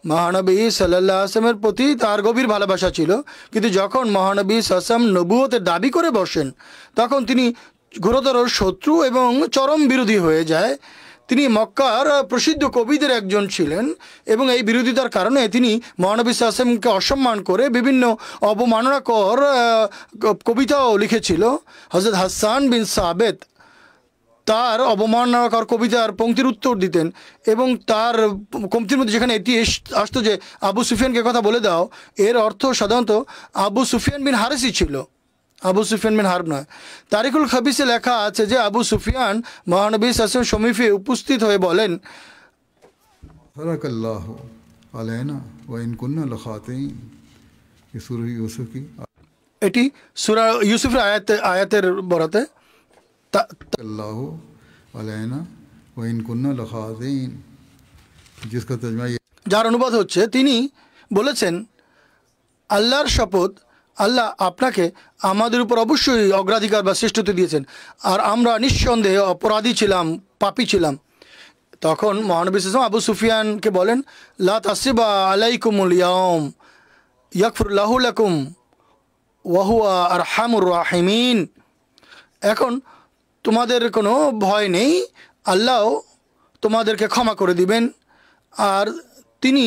মহানবী সাল্লাল্লাহু আলাইহি ওয়াসাল্লামের প্রতি তার গভীর ভালোবাসা ছিল, কিন্তু যখন মহানবী সাল্লাল্লাহু আলাইহি ওয়াসাল্লাম নবুয়তের দাবি করে বসেন, তখন তিনি ঘোরতর শত্রু এবং চরম বিরোধী হয়ে যায়। তিনি মক্কার প্রসিদ্ধ কবিদের একজন ছিলেন এবং এই বিরোধিতার কারণে তিনি মহানবী সাল্লাল্লাহু আলাইহি ওয়াসাল্লামকে অসম্মান করে বিভিন্ন অবমাননাকর কবিতাও লিখেছিল। হযরত হাসান বিন সাবেত তার অবমাননাকর কবিতার পঙ্ক্তির উত্তর দিতেন এবং তার পঙ্ক্তির মধ্যে যেখানে এটি আসতো যে আবু সুফিয়ানকে কথা বলে দাও, এর অর্থ সাধারণত আবু সুফিয়ান বিন হারেসই ছিল, আবু সুফিয়ান বিন হার্ব নয়। তারিকুল খাবিসে লেখা আছে যে আবু সুফিয়ান মহানবী সাল্লাল্লাহু আলাইহি ওয়াসাল্লামের সমীপে উপস্থিত হয়ে বলেন, ফারাকাল্লাহু আলাইনা ওয়া ইন কুন্না লাখাতিন। এই সূরা ইউসুফ কি, এটি সূরা ইউসুফের আয়াতের বরাতে। আল্লাহু আলাইনা ওয়া ইন কুন্না লাখাতিন, जिसका तर्जुमा, যার অনুবাদ হচ্ছে, তিনি বলেছেন, আল্লাহর শপথ, আল্লাহ আপনাকে আমাদের উপর অবশ্যই অগ্রাধিকার বা শ্রেষ্ঠত্ব দিয়েছেন আর আমরা নিঃসন্দেহে অপরাধী ছিলাম, পাপী ছিলাম। তখন মহানবী সাল্লাল্লাহু আলাইহি ওয়াসাল্লাম আবু সুফিয়ানকে বলেন, লা তাসরিবা আলাইকুমুল ইয়াউম ইয়াগফিরুল্লাহু লাকুম ওয়া হুয়া আরহামুর রাহিমিন। এখন তোমাদের কোনো ভয় নেই, আল্লাহ তোমাদেরকে ক্ষমা করে দিবেন আর তিনি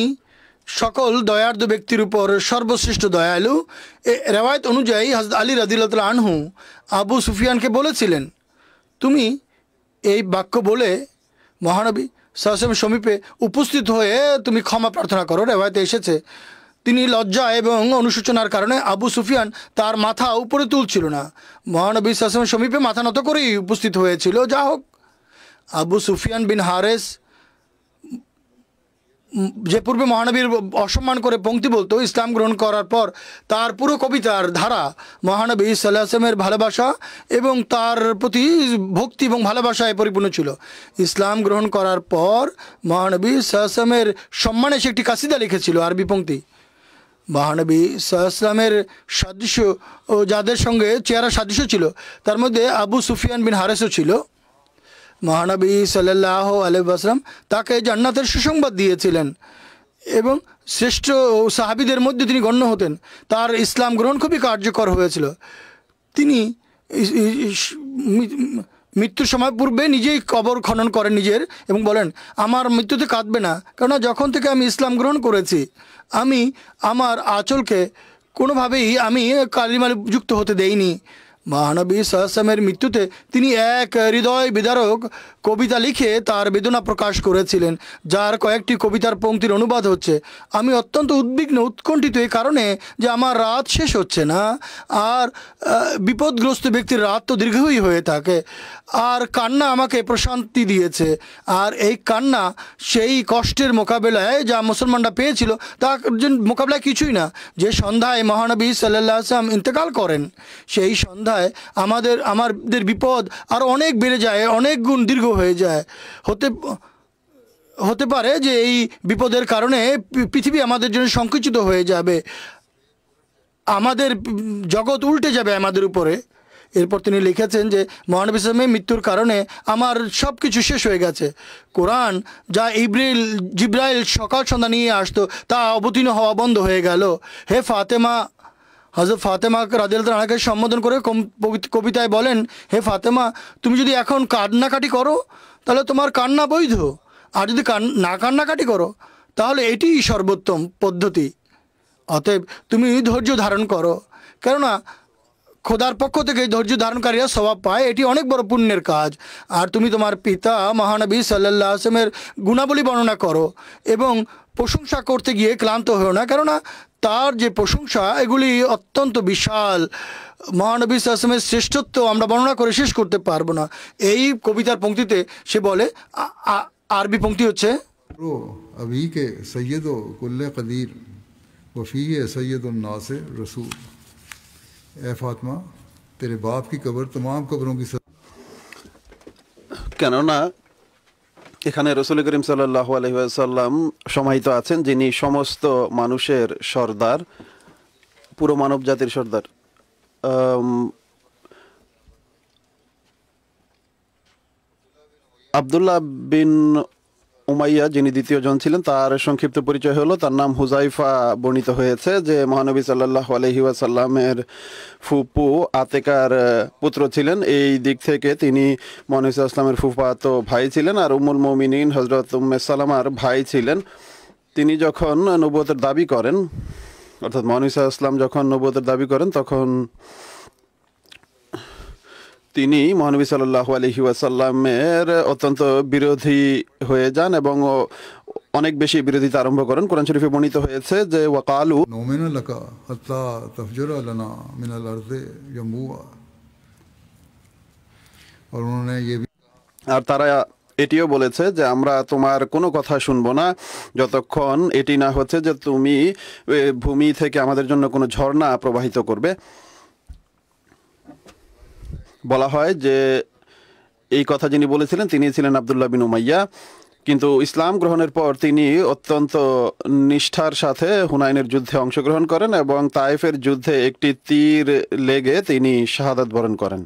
সকল দয়ার্দ ব্যক্তির উপর সর্বশ্রেষ্ঠ দয়ালু। রেওয়ায়ত অনুযায়ী হযরত আলী রাদিয়াল্লাহু আনহু আবু সুফিয়ানকে বলেছিলেন, তুমি এই বাক্য বলে মহানবী সাল্লাল্লাহু আলাইহি ওয়াসাল্লামের সমীপে উপস্থিত হয়ে তুমি ক্ষমা প্রার্থনা করো। রেওয়ায়তে এসেছে তিনি লজ্জা এবং অনুশোচনার কারণে আবু সুফিয়ান তার মাথা উপরে তুলছিল না, মহানবী সাল্লাল্লাহু আলাইহি ওয়াসাল্লামের সমীপে মাথা নত করেই উপস্থিত হয়েছিল। যা হোক, আবু সুফিয়ান বিন হারেস যে পূর্বে মহানবীর অসম্মান করে পংক্তি বলতো, ইসলাম গ্রহণ করার পর তার পুরো কবিতার ধারা মহানবী সাল্লাল্লাহু আলাইহি ওয়াসাল্লামের ভালোবাসা এবং তার প্রতি ভক্তি এবং ভালোবাসায় পরিপূর্ণ ছিল। ইসলাম গ্রহণ করার পর মহানবী সাল্লাল্লাহু আলাইহি ওয়াসাল্লামের সম্মানে সে একটি কাসিদা লিখেছিল, আরবি পংক্তি। মহানবী সাল্লাল্লাহু আলাইহি ওয়াসাল্লামের সাদৃশ্য ও যাদের সঙ্গে চেহারা সাদৃশ্য ছিল তার মধ্যে আবু সুফিয়ান বিন হারেসও ছিল। মহানবী সাল্লাল্লাহু আলাইহি ওয়াসাল্লাম তাকে জান্নাতের সুসংবাদ দিয়েছিলেন এবং শ্রেষ্ঠ সাহাবীদের মধ্যে তিনি গণ্য হতেন। তার ইসলাম গ্রহণ খুবই কার্যকর হয়েছিল। তিনি মৃত্যুর সময় পূর্বে নিজেই কবর খনন করেন নিজের এবং বলেন, আমার মৃত্যুতে কাঁদবে না, কেননা যখন থেকে আমি ইসলাম গ্রহণ করেছি আমি আমার আঁচলকে কোনোভাবেই আমি কালিমায় যুক্ত হতে দেইনি। মহানবী সাল্লাল্লাহু আলাইহি ওয়াসাল্লামের মৃত্যুতে তিনি এক হৃদয় বিদারক কবিতা লিখে তার বেদনা প্রকাশ করেছিলেন, যার কয়েকটি কবিতার পংক্তির অনুবাদ হচ্ছে, আমি অত্যন্ত উদ্বিগ্ন উৎকণ্ঠিত এই কারণে যে আমার রাত শেষ হচ্ছে না, আর বিপদগ্রস্ত ব্যক্তির রাত তো দীর্ঘই হয়ে থাকে, আর কান্না আমাকে প্রশান্তি দিয়েছে, আর এই কান্না সেই কষ্টের মোকাবেলায় যা মুসলমানরা পেয়েছিল তার মোকাবেলায় কিছুই না। যে সন্ধ্যায় মহানবী সাল্লাল্লাহু আলাইহি ওয়াসাল্লাম ইন্তেকাল করেন সেই সন্ধ্যায় আমাদের বিপদ আরও অনেক বেড়ে যায়, অনেক গুণ দীর্ঘ হয়ে যায়। হতে পারে যে এই বিপদের কারণে পৃথিবী আমাদের জন্য সংকুচিত হয়ে যাবে, আমাদের জগৎ উল্টে যাবে আমাদের উপরে। এরপর তিনি লিখেছেন যে মহানবী সাল্লাল্লাহু আলাইহি ওয়াসাল্লামের মৃত্যুর কারণে আমার সব কিছু শেষ হয়ে গেছে। কোরআন যা জিব্রাইল সকাল সন্ধ্যা নিয়ে আসতো তা অবতীর্ণ হওয়া বন্ধ হয়ে গেল। হে ফাতেমা, হযরত ফাতেমা রাদিয়াল্লাহু আনহাকে সম্বোধন করে কবিতায় বলেন, হে ফাতেমা, তুমি যদি এখন কান্নাকাটি করো তাহলে তোমার কান্না বৈধ, আর যদি না কান্নাকাটি করো তাহলে এটিই সর্বোত্তম পদ্ধতি। অতএব তুমি ধৈর্য ধারণ করো, কেননা খোদার পক্ষ থেকে ধৈর্য ধারণকারীরা স্বভাব পায়, এটি অনেক বড় পুণ্যের কাজ। আর তুমি তোমার পিতা মহানবী সাল্লাল্লাহু আলাইহি ওয়াসাল্লামের গুণাবলী বর্ণনা করো এবং প্রশংসা করতে গিয়ে ক্লান্ত হও না, কেননা তার যে প্রশংসা এগুলি অত্যন্ত বিশাল। মহানবী সাল্লাল্লাহু আলাইহি ওয়াসাল্লামের শ্রেষ্ঠত্ব আমরা বর্ণনা করে শেষ করতে পারবো না। এই কবিতার পংক্তিতে সে বলে, আরবি পংক্তি হচ্ছে, अभी के सैयद कुल्ले कदीर वफ़ी सैयद उन्नास रसूल। ए फातिमा, तेरे बाप की कब्र तमाम कब्रों की কেননা এখানে রাসূল করিম সাল্লাল্লাহু আলাইহি ওয়াসাল্লাম সমাহিত আছেন, যিনি সমস্ত মানুষের সর্দার, পুরো মানব জাতির সর্দার। আব্দুল্লাহ বিন উমাইয়া যিনি দ্বিতীয় জন ছিলেন তার সংক্ষিপ্ত পরিচয় হলো, তার নাম হুজাইফা বর্ণিত হয়েছে যে মহানবী সাল্লাল্লাহু আলাইহি ওয়াসাল্লামের ফুপু আতেকার পুত্র ছিলেন। এই দিক থেকে তিনি মহানবী সাল্লাল্লাহু আলাইহি ওয়াসাল্লামের ফুফাতো ভাই ছিলেন আর উম্মুল মুমিনিন হযরত উম্মে সালামার ভাই ছিলেন। তিনি যখন নবুয়তের দাবি করেন, অর্থাৎ মহানবী সাল্লাল্লাহু আলাইহি ওয়াসাল্লাম যখন নবুয়তের দাবি করেন তখন তিনি মহানবী সাল্লাল্লাহু আলাইহি ওয়াসাল্লামের অত্যন্ত বিরোধী হয়ে যান এবং অনেক বেশি বিরোধিতা আরম্ভ করেন। কোরআন শরীফে বর্ণিত হয়েছে যে ওয়াকালু নুমিনু লাকা হাত্তা তাফজুরা লানা মিনাল আরদি ইয়ামবুয়া। আর উन्होंने ये भी, আর তারা এটিও বলেছে যে আমরা তোমার কোনো কথা শুনবো না যতক্ষণ এটি না হচ্ছে যে তুমি ভূমি থেকে আমাদের জন্য কোনো ঝর্ণা প্রবাহিত করবে। বলা হয় যে এই কথা যিনি বলেছিলেন তিনি ছিলেন আব্দুল্লাহ বিন উমাইয়া, কিন্তু ইসলাম গ্রহণের পর তিনি অত্যন্ত নিষ্ঠার সাথে হুনাইনের যুদ্ধে অংশগ্রহণ করেন এবং তায়েফের যুদ্ধে একটি তীর লেগে তিনি শাহাদাত বরণ করেন।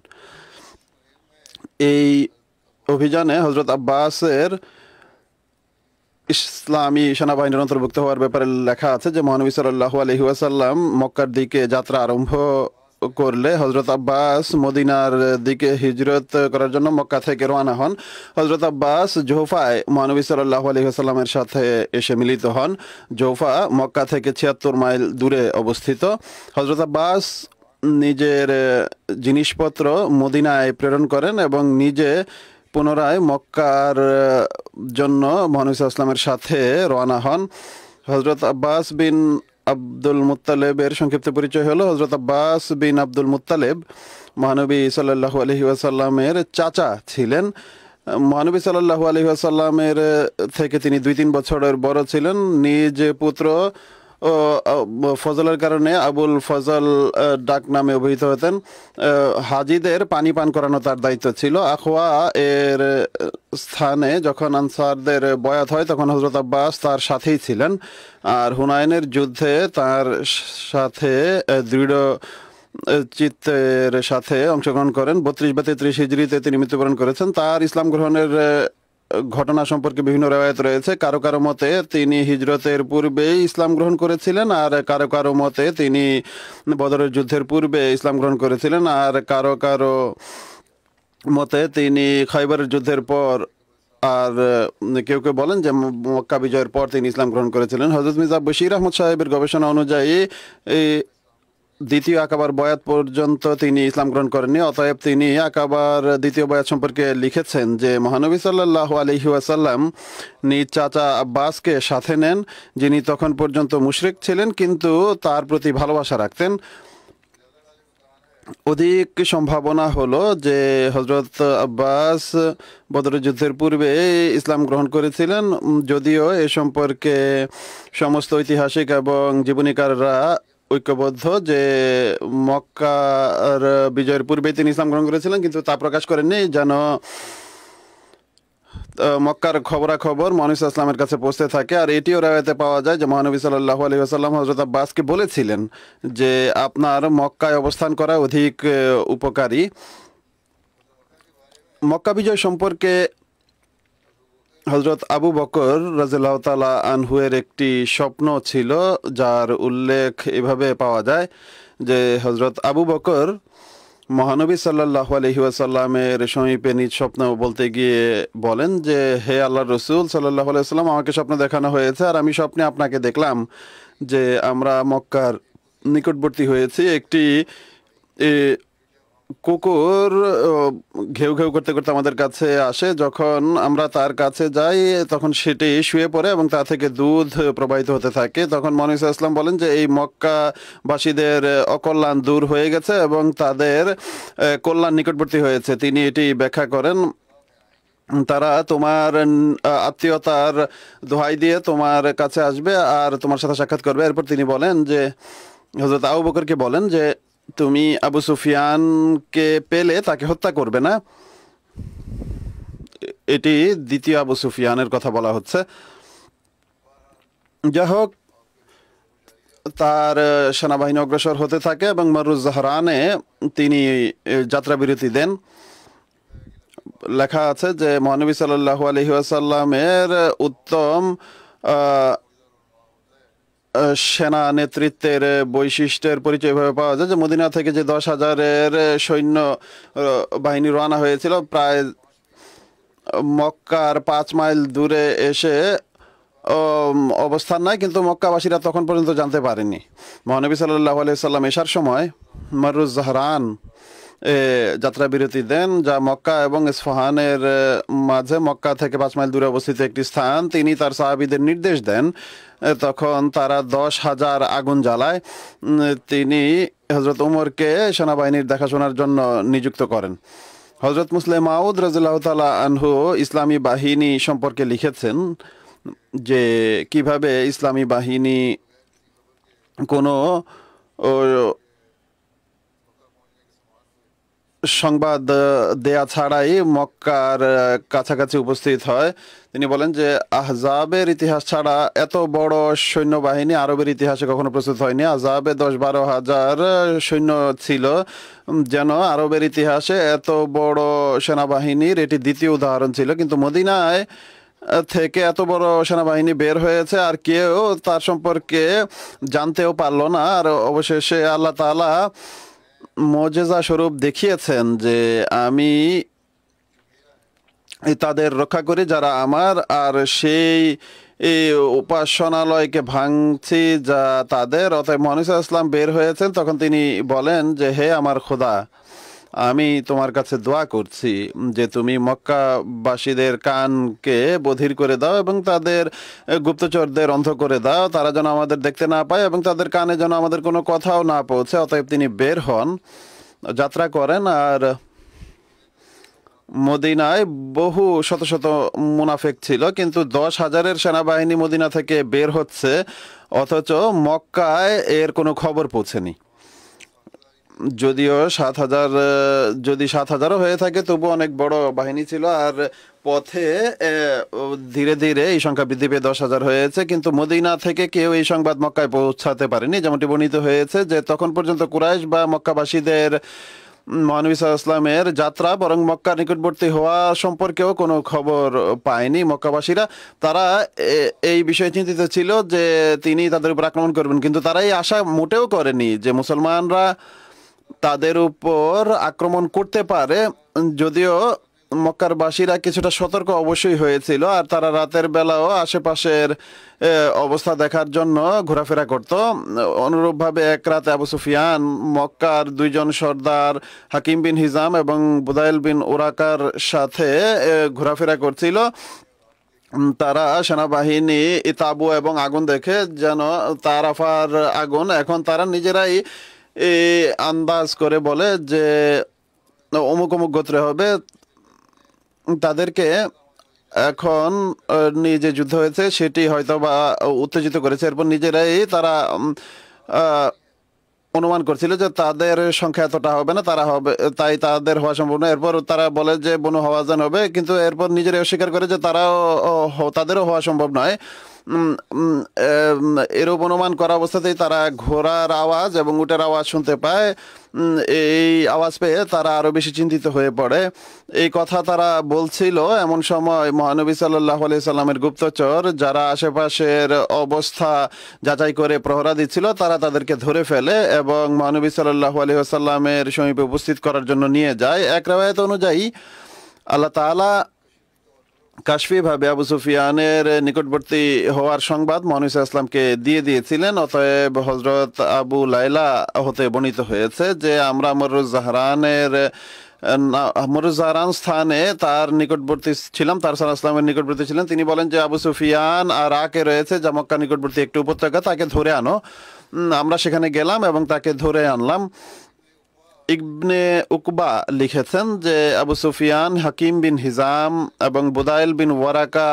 এই অভিযানে হযরত আব্বাসের ইসলামী সেনাবাহিনীর অন্তর্ভুক্ত হওয়ার ব্যাপারে লেখা আছে যে মহানবী সাল্লাল্লাহু আলাইহি ওয়াসাল্লাম মক্কার দিকে যাত্রা আরম্ভ করলে হজরত আব্বাস মদিনার দিকে হিজরত করার জন্য মক্কা থেকে রওনা হন। হজরত আব্বাস জোহফায় মহানবী সাল্লাল্লাহু আলাইহি ওয়াসাল্লামের সাথে এসে মিলিত হন। জোহফা মক্কা থেকে 76 মাইল দূরে অবস্থিত। হজরত আব্বাস নিজের জিনিসপত্র মদিনায় প্রেরণ করেন এবং নিজে পুনরায় মক্কার জন্য মহানবী সাল্লাল্লাহু আলাইহি ওয়াসাল্লামের সাথে রওনা হন। হজরত আব্বাস বিন আব্দুল মুত্তালেবের সংক্ষিপ্ত পরিচয় হলো হজরত আব্বাস বিন আব্দুল মুত্তালেব মহানবী সাল্লাল্লাহু আলাইহি ওয়াসাল্লামের চাচা ছিলেন। মহানবী সাল্লাল্লাহু আলাইহি ওয়াসাল্লামের থেকে তিনি 2-3 বছরের বড় ছিলেন। নিজ পুত্র ফজলের কারণে আবুল ফজল ডাক নামে অভিহিত হতেন। হাজিদের পানি পান করানো তার দায়িত্ব ছিল। আখওয়া এর স্থানে যখন আনসারদের বয়াত হয় তখন হজরত আব্বাস তার সাথেই ছিলেন। আর হুনাইনের যুদ্ধে তার সাথে দৃঢ় চিত্তের সাথে অংশগ্রহণ করেন। 32 বা 33 হিজরিতে তিনি মৃত্যুবরণ করেছেন। তার ইসলাম গ্রহণের ঘটনা সম্পর্কে বিভিন্ন রেওয়ায়েত রয়েছে। কারো কারো মতে তিনি হিজরতের পূর্বেই ইসলাম গ্রহণ করেছিলেন, আর কারো কারো মতে তিনি বদরের যুদ্ধের পূর্বে ইসলাম গ্রহণ করেছিলেন, আর কারো কারো মতে তিনি খাইবারের যুদ্ধের পর, আর কেউ কেউ বলেন যে মক্কা বিজয়ের পর তিনি ইসলাম গ্রহণ করেছিলেন। হযরত মির্জা বশির আহমদ সাহেবের গবেষণা অনুযায়ী এই দ্বিতীয় আকাবার বয়াত পর্যন্ত তিনি ইসলাম গ্রহণ করেননি। অতএব তিনি আকাবার দ্বিতীয় বয়াত সম্পর্কে লিখেছেন যে মহানবী সাল্লাল্লাহু আলাইহি ওয়াসাল্লাম নিজ চাচা আব্বাসকে সাথে নেন, যিনি তখন পর্যন্ত মুশরিক ছিলেন কিন্তু তার প্রতি ভালোবাসা রাখতেন। অধিক সম্ভাবনা হলো যে হজরত আব্বাস বদরের যুদ্ধের পূর্বে ইসলাম গ্রহণ করেছিলেন, যদিও এ সম্পর্কে সমস্ত ঐতিহাসিক এবং জীবনীকাররা ঐক্যবদ্ধ যে মক্কার বিজয়ের পূর্বে তিনি ইসলাম গ্রহণ করেছিলেন, কিন্তু তা প্রকাশ করেননি যেন মক্কার খবরাখবর মহানবী সাল্লাল্লাহু আলাইহি ওয়াসাল্লামের কাছে পৌঁছতে থাকে। আর এটিও রাওয়াতে পাওয়া যায় যে মহানবী সাল্লাল্লাহু আলাইহি ওয়াসাল্লাম হযরত আব্বাসকে বলেছিলেন যে আপনার মক্কায় অবস্থান করা অধিক উপকারী। মক্কা বিজয় সম্পর্কে হযরত আবু বকর রাদিয়াল্লাহু তাআলা আনহুয়ের একটি স্বপ্ন ছিল, যার উল্লেখ এভাবে পাওয়া যায় যে হযরত আবু বকর মহানবী সাল্লাল্লাহু আলাইহি ওয়াসাল্লামের সমীপে নিজ স্বপ্ন বলতে গিয়ে বলেন যে হে আল্লাহর রাসূল সাল্লাল্লাহু আলাইহি ওয়াসাল্লাম, আমাকে স্বপ্ন দেখানো হয়েছে আর আমি স্বপ্নে আপনাকে দেখলাম যে আমরা মক্কার নিকটবর্তী হয়েছি। একটি কুকুর ঘেউ ঘেউ করতে করতে আমাদের কাছে আসে। যখন আমরা তার কাছে যাই তখন সেটি শুয়ে পড়ে এবং তা থেকে দুধ প্রবাহিত হতে থাকে। তখন মহানবী সাল্লাল্লাহু আলাইহি ওয়াসাল্লাম বলেন যে এই মক্কাবাসীদের অকল্যাণ দূর হয়ে গেছে এবং তাদের কল্যাণ নিকটবর্তী হয়েছে। তিনি এটি ব্যাখ্যা করেন, তারা তোমার আত্মীয়তার দোহাই দিয়ে তোমার কাছে আসবে আর তোমার সাথে সাক্ষাৎ করবে। এরপর তিনি বলেন যে হযরত আবু বকরকে বলেন যে তুমি আবু সুফিয়ানকে পেলে তাকে হত্যা করবে না। এটি দ্বিতীয় আবু সুফিয়ানের কথা বলা হচ্ছে। যাই হোক, তার সেনাবাহিনী অগ্রসর হতে থাকে এবং মারুজ জাহরানে তিনি যাত্রা বিরতি দেন। লেখা আছে যে মহানবী সাল্লাল্লাহু আলাইহি ওয়াসাল্লামের উত্তম সেনা নেতৃত্বের বৈশিষ্ট্যের পরিচয় ভাবে পাওয়া যায় যে মদিনা থেকে যে 10,000-এর সৈন্য বাহিনী রওনা হয়েছিল, প্রায় মক্কার 5 মাইল দূরে এসে অবস্থান নাই, কিন্তু মক্কাবাসীরা তখন পর্যন্ত জানতে পারেনি। মহানবী সাল্লাল্লাহু আলাইহি ওয়াসাল্লাম এশার সময় মারুজ জাহরান যাত্রা বিরতি দেন, যা মক্কা এবং ইসফাহানের মাঝে মক্কা থেকে 5 মাইল দূরে অবস্থিত একটি স্থান। তিনি তার সাহাবীদের নির্দেশ দেন, তখন তারা 10,000 আগুন জ্বালায়। তিনি হযরত উমরকে সেনাবাহিনীর দেখাশোনার জন্য নিযুক্ত করেন। হযরত মুসলিম মাউদ রাদিয়াল্লাহু তাআলা আনহু ইসলামী বাহিনী সম্পর্কে লিখেছেন যে কিভাবে ইসলামী বাহিনী কোনো সংবাদ দেয়া ছাড়াই মক্কার কাছাকাছি উপস্থিত হয়। তিনি বলেন যে আহজাবের ইতিহাস ছাড়া এত বড় সৈন্যবাহিনী আরবের ইতিহাসে কখনো প্রস্তুত হয়নি। আহজাবে 10-12 হাজার সৈন্য ছিল, যেন আরবের ইতিহাসে এত বড় সেনাবাহিনীর এটি দ্বিতীয় উদাহরণ ছিল। কিন্তু মদিনায় থেকে এত বড় সেনাবাহিনী বের হয়েছে আর কেউ তার সম্পর্কে জানতেও পারল না। আর অবশেষে আল্লাহ তাআলা মুজিজা স্বরূপ দেখিয়েছেন যে আমি তাদের রক্ষা করি যারা আমার, আর সেই এই উপাসনালয়কে ভাঙছি যা তাদের। অতএব মহানবী সাল্লাল্লাহু আলাইহি ওয়াসাল্লাম বের হয়েছেন, তখন তিনি বলেন যে হে আমার খোদা, আমি তোমার কাছে দোয়া করছি যে তুমি মক্কাবাসীদের কানকে বধির করে দাও এবং তাদের গুপ্তচরদের অন্ধ করে দাও, তারা যেন আমাদের দেখতে না পায় এবং তাদের কানে যেন আমাদের কোনো কথাও না পৌঁছে। অতএব তিনি বের হন, যাত্রা করেন, আর মদিনায় বহু শত শত মুনাফিক ছিল, কিন্তু 10,000-এর সেনাবাহিনী মদিনা থেকে বের হচ্ছে, অথচ মক্কায় এর কোনো খবর পৌঁছেনি। যদিও 7,000, যদি 7,000-ও হয়ে থাকে তবু অনেক বড় বাহিনী ছিল, আর পথে ধীরে ধীরে এই সংখ্যা বৃদ্ধি পেয়ে 10,000 হয়েছে, কিন্তু মদিনা থেকে কেউ এই সংবাদ মক্কায় পৌঁছাতে পারেনি। যেমনটি বর্ণিত হয়েছে যে তখন পর্যন্ত কুরাইশ বা মক্কাবাসীদের মহানবী সাল্লাল্লাহু আলাইহি ওয়াসাল্লামের যাত্রা বরং মক্কার নিকটবর্তী হওয়া সম্পর্কেও কোনো খবর পায়নি মক্কাবাসীরা। তারা এই বিষয়ে চিন্তিত ছিল যে তিনি তাদের উপর আক্রমণ করবেন, কিন্তু তারা এই আশা মোটেও করেনি যে মুসলমানরা তাদের উপর আক্রমণ করতে পারে। যদিও মক্কার বাসীরা কিছুটা সতর্ক অবশ্যই হয়েছিল, আর তারা রাতের বেলাও আশেপাশের অবস্থা দেখার জন্য ঘোরাফেরা করত। অনুরূপভাবে এক রাতে আবু সুফিয়ান মক্কার 2 সর্দার হাকিম বিন হিজাম এবং বুদাইল বিন ওরাকার সাথে ঘোরাফেরা করছিল। তারা সেনাবাহিনী তাবু এবং আগুন দেখে যেন তারাফার আগুন, এখন তারা নিজেরাই আন্দাজ করে বলে যে অমুক অমুক গোত্রে হবে, তাদেরকে এখন যে যুদ্ধ হয়েছে সেটি হয়তো বা উত্তেজিত করেছে। এরপর নিজেরাই তারা অনুমান করছিল যে তাদের সংখ্যা এতটা হবে না, তারা হবে, তাই তাদের হওয়া সম্ভব না। এরপর তারা বলে যে বনু হাওয়াজান হবে, কিন্তু এরপর নিজেরাই অস্বীকার করে যে তাদেরও হওয়া সম্ভব নয়। এরূপ অনুমান করা অবস্থাতেই তারা ঘোড়ার আওয়াজ এবং উটের আওয়াজ শুনতে পায়। এই আওয়াজ পেয়ে তারা আরো বেশি চিন্তিত হয়ে পড়ে। এই কথা তারা বলছিল এমন সময় মহানবী সাল্লাল্লাহু আলাইহি সাল্লামের গুপ্তচর যারা আশেপাশের অবস্থা যাচাই করে প্রহরা দিচ্ছিল, তারা তাদেরকে ধরে ফেলে এবং মহানবী সাল্লাল্লাহু আলাইহি সাল্লামের সমীপে উপস্থিত করার জন্য নিয়ে যায়। এক রাওয়ায়াত অনুযায়ী আল্লাহ তাআলা কাশফি ভাবে আবু সুফিয়ানের নিকটবর্তী হওয়ার সংবাদ মহানবী সাল্লাল্লাহু আলাইহি ওয়াসাল্লামকে দিয়ে দিয়েছিলেন। অতএব হযরত আবু লাইলা হতে বর্ণিত হয়েছে যে আমরা মরুজারান স্থানে তার নিকটবর্তী ছিলাম, তার সাল্লাল্লাহু আলাইহি ওয়াসাল্লামের নিকটবর্তী ছিলেন। তিনি বলেন যে আবু সুফিয়ান আর আকে রয়েছে যা মক্কা নিকটবর্তী একটি উপত্যকা, তাকে ধরে আনো। আমরা সেখানে গেলাম এবং তাকে ধরে আনলাম। ইবনে উকবা লিখেছেন যে আবু সুফিয়ান হাকিম বিন হিজাম এবং বুদাইল বিন ওয়ারাকা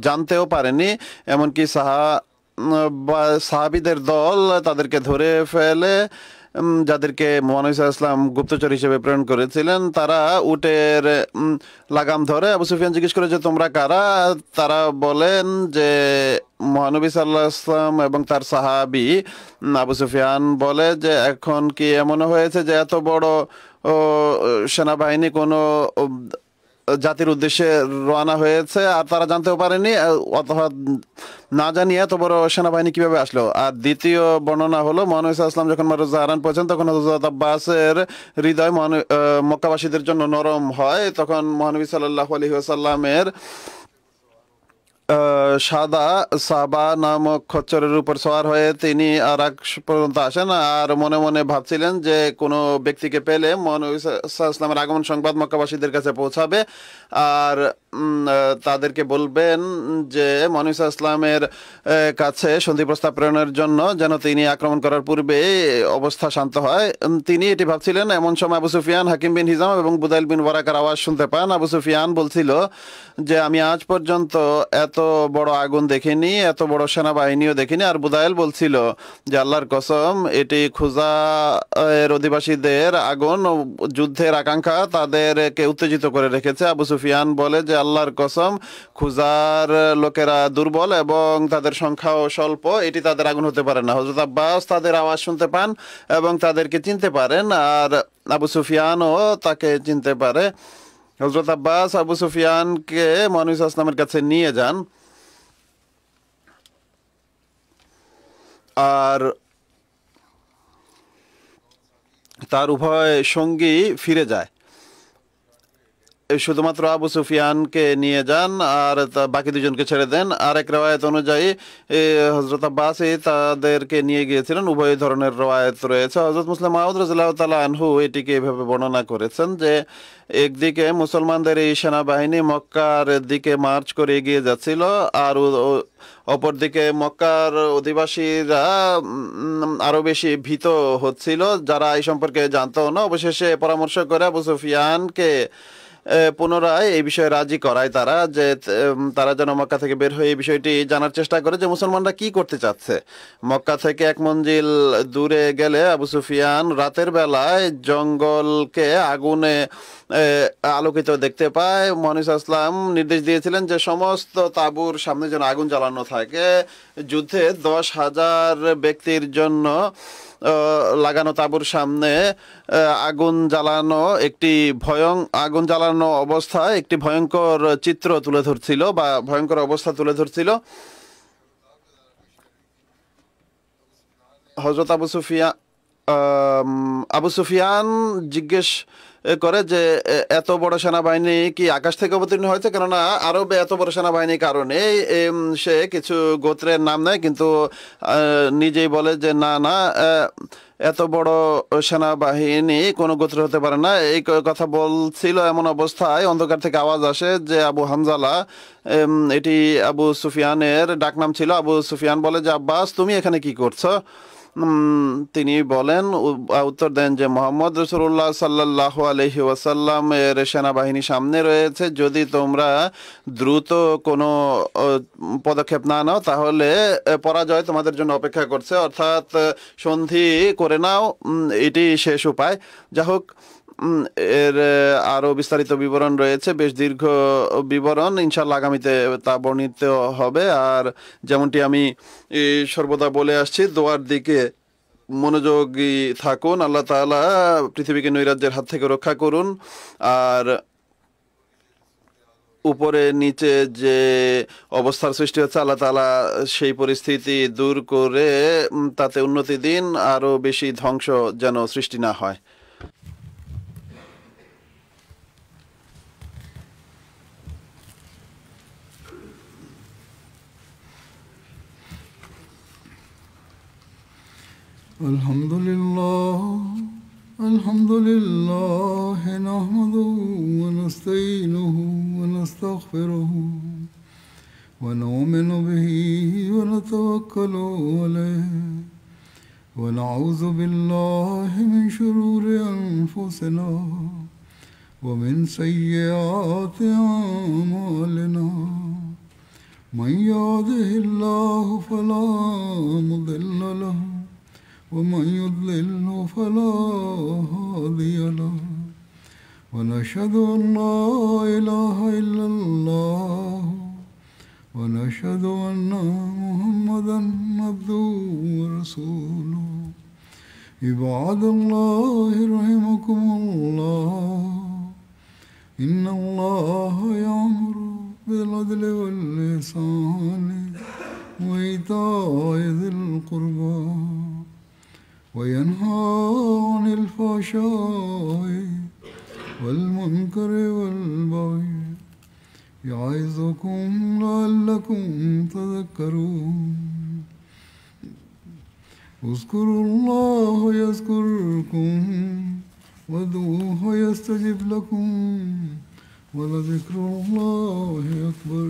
জানতেও পারেনি, এমনকি সাহাবীদের দল তাদেরকে ধরে ফেলে, যাদেরকে মহানবী সাল্লাল্লাহু আলাইহি ওয়াসাল্লাম গুপ্তচর হিসেবে প্রেরণ করেছিলেন। তারা উটের লাগাম ধরে। আবু সুফিয়ান জিজ্ঞেস করে যে তোমরা কারা? তারা বলেন যে মহানবী সাল্লাল্লাহু আলাইহি ওয়াসাল্লাম এবং তার সাহাবী। আবু সুফিয়ান বলে যে এখন কি এমন হয়েছে যে এত বড় সেনাবাহিনী কোনো জাতির উদ্দেশ্যে রওনা হয়েছে আর তারা জানতেও পারেনি, অথবা না জানিয়ে এত বড় সেনাবাহিনী কিভাবে আসলো? আর দ্বিতীয় বর্ণনা হলো মহানবী সাল্লাল্লাহু আলাইহি ওয়াসাল্লাম যখন মারুজাহারান পৌঁছেন তখন হযরত আব্বাসের হৃদয় মক্কাবাসীদের জন্য নরম হয়। তখন মহানবী সাল্লাল্লাহু আলাইহি ওয়াসাল্লামের সাদা সাবা নামক খচ্চরের উপর সওয়ার হয়ে তিনি আরাক পর্যন্ত আসেন, আর মনে মনে ভাবছিলেন যে কোনো ব্যক্তিকে পেলে মহানবী সাল্লাল্লাহু আলাইহি ওয়াসাল্লামের আগমন সংবাদ মক্কাবাসীদের কাছে পৌঁছাবে আর তাদেরকে বলবেন যে মহানবী সাল্লাল্লাহু আলাইহি ওয়াসাল্লামের কাছে সন্ধি প্রস্তাব প্রেরণের জন্য যেন তিনি আক্রমণ করার পূর্বে অবস্থা শান্ত হয়। তিনি এটি ভাবছিলেন। এমন সময় আবু সুফিয়ান হাকিম বিন হিজাম এবং বুদাইল বিন ওয়ারাকার আওয়াজ শুনতে পান। আবু সুফিয়ান বলছিল যে আমি আজ পর্যন্ত এত বড় আগুন দেখিনি, এত বড় সেনাবাহিনীও দেখিনি। আর বুদাইল বলছিল যে আল্লাহর কসম, এটি খুজা এর অধিবাসীদের আগুন, যুদ্ধের আকাঙ্ক্ষা তাদেরকে উত্তেজিত করে রেখেছে। আবু সুফিয়ান বলে যে আল্লাহর কসম, খুজার লোকেরা দুর্বল এবং তাদের সংখ্যাও স্বল্প, এটি তাদের আগুন হতে পারে না। হযরত আব্বাস তাদের আওয়াজ শুনতে পান এবং তাদেরকে চিনতে পারেন, আর আবু সুফিয়ানও তাকে চিনতে পারে। হযরত আব্বাস আবু সুফিয়ানকে মহানবী সাল্লাল্লাহু আলাইহি ওয়াসাল্লামের কাছে নিয়ে যান, আর তার উভয় সঙ্গী ফিরে যায়। শুধুমাত্র আবু সুফিয়ানকে নিয়ে যান আর বাকি দুজনকে ছেড়ে দেন। আর এক রওয়ায়ত অনুযায়ী হযরত আব্বাস তাদেরকে নিয়ে গিয়েছিলেন। উভয় ধরনের রওয়ায়ত রয়েছে। হযরত মুসলিম মাউদ রাদিয়াল্লাহু তাআলা আনহু এটিকে এভাবে বর্ণনা করেছেন যে একদিকে মুসলমানদের এই সেনাবাহিনী মক্কার দিকে মার্চ করে এগিয়ে যাচ্ছিল, আর অপরদিকে মক্কার অধিবাসীরা আরো বেশি ভীত হচ্ছিল, যারা এই সম্পর্কে জানতো না। অবশেষে পরামর্শ করে আবু সুফিয়ানকে পুনরায় এই বিষয়ে রাজি করায় তারা, যে তারা যেন মক্কা থেকে বের হয়ে এই বিষয়টি জানার চেষ্টা করে যে মুসলমানরা কি করতে চাচ্ছে। মক্কা থেকে 1 মঞ্জিল দূরে গেলে আবু সুফিয়ান রাতের বেলায় জঙ্গলকে আগুনে আলোকিত দেখতে পায়। মহানবী সাল্লাল্লাহু আলাইহি ওয়াসাল্লাম নির্দেশ দিয়েছিলেন যে সমস্ত তাঁবুর সামনে যেন আগুন জ্বালানো থাকে। যুদ্ধে 10,000 ব্যক্তির জন্য লাগানো তাঁবুর সামনে আগুন জ্বালানো অবস্থায় একটি ভয়ঙ্কর চিত্র তুলে ধরছিল বা ভয়ঙ্কর অবস্থা তুলে ধরছিল। হযরত আবু সুফিয়ান জিজ্ঞেস করে যে এত বড় সেনাবাহিনী কি আকাশ থেকে অবতীর্ণ হয়েছে? কেননা আরবে এত বড় সেনাবাহিনীর কারণে সে কিছু গোত্রের নাম নেয়, কিন্তু নিজেই বলে যে না, এত বড় সেনাবাহিনী কোনো গোত্র হতে পারে না। এই কথা বলছিল এমন অবস্থায় অন্ধকার থেকে আওয়াজ আসে যে আবু হামজালা, এটি আবু সুফিয়ানের ডাকনাম ছিল। আবু সুফিয়ান বলে যে আব্বাস, তুমি এখানে কি করছো? তিনি বলেন, উত্তর দেন যে মোহাম্মদ রাসূলুল্লাহ সাল্লাল্লাহু আলাইহি ওয়াসাল্লাম এর সেনাবাহিনী সামনে রয়েছে। যদি তোমরা দ্রুত কোনো পদক্ষেপ না নাও তাহলে পরাজয় তোমাদের জন্য অপেক্ষা করছে, অর্থাৎ সন্ধি করে নাও, এটি শেষ উপায়। যা হোক, এর আরো বিস্তারিত বিবরণ রয়েছে, বেশ দীর্ঘ বিবরণ, ইনশাআল্লাহ আগামীতে তা বর্ণিত হবে। আর যেমনটি আমি সর্বদা বলে আসছি, দোয়ার দিকে মনোযোগী থাকুন। আল্লাহ তাআলা পৃথিবীকে নৈরাজ্যের হাত থেকে রক্ষা করুন, আর উপরে নিচে যে অবস্থার সৃষ্টি হচ্ছে আল্লাহ তাআলা সেই পরিস্থিতি দূর করে তাতে উন্নতি দিন, আরো বেশি ধ্বংস যেন সৃষ্টি না হয়। الحمد لله نحمده ونستعينه ونستغفره ونؤمن به ونتوكل عليه ونعوذ بالله من شرور أنفسنا ومن سيئات أعمالنا من يهده الله فلا مضل له ومن يضلل فلا هادي له ونشهد أن لا إله إلا الله ونشهد أن محمدا عبده ورسوله عباد الله رحمكم الله إن الله يأمر بالعدل والإحسان وإيتاء ذي القربى وينهى عن الفحشاء والمنكر والبغي يعظكم لعلكم تذكرون اذكروا الله يذكركم وادعوه يستجب لكم ولذكر الله أكبر.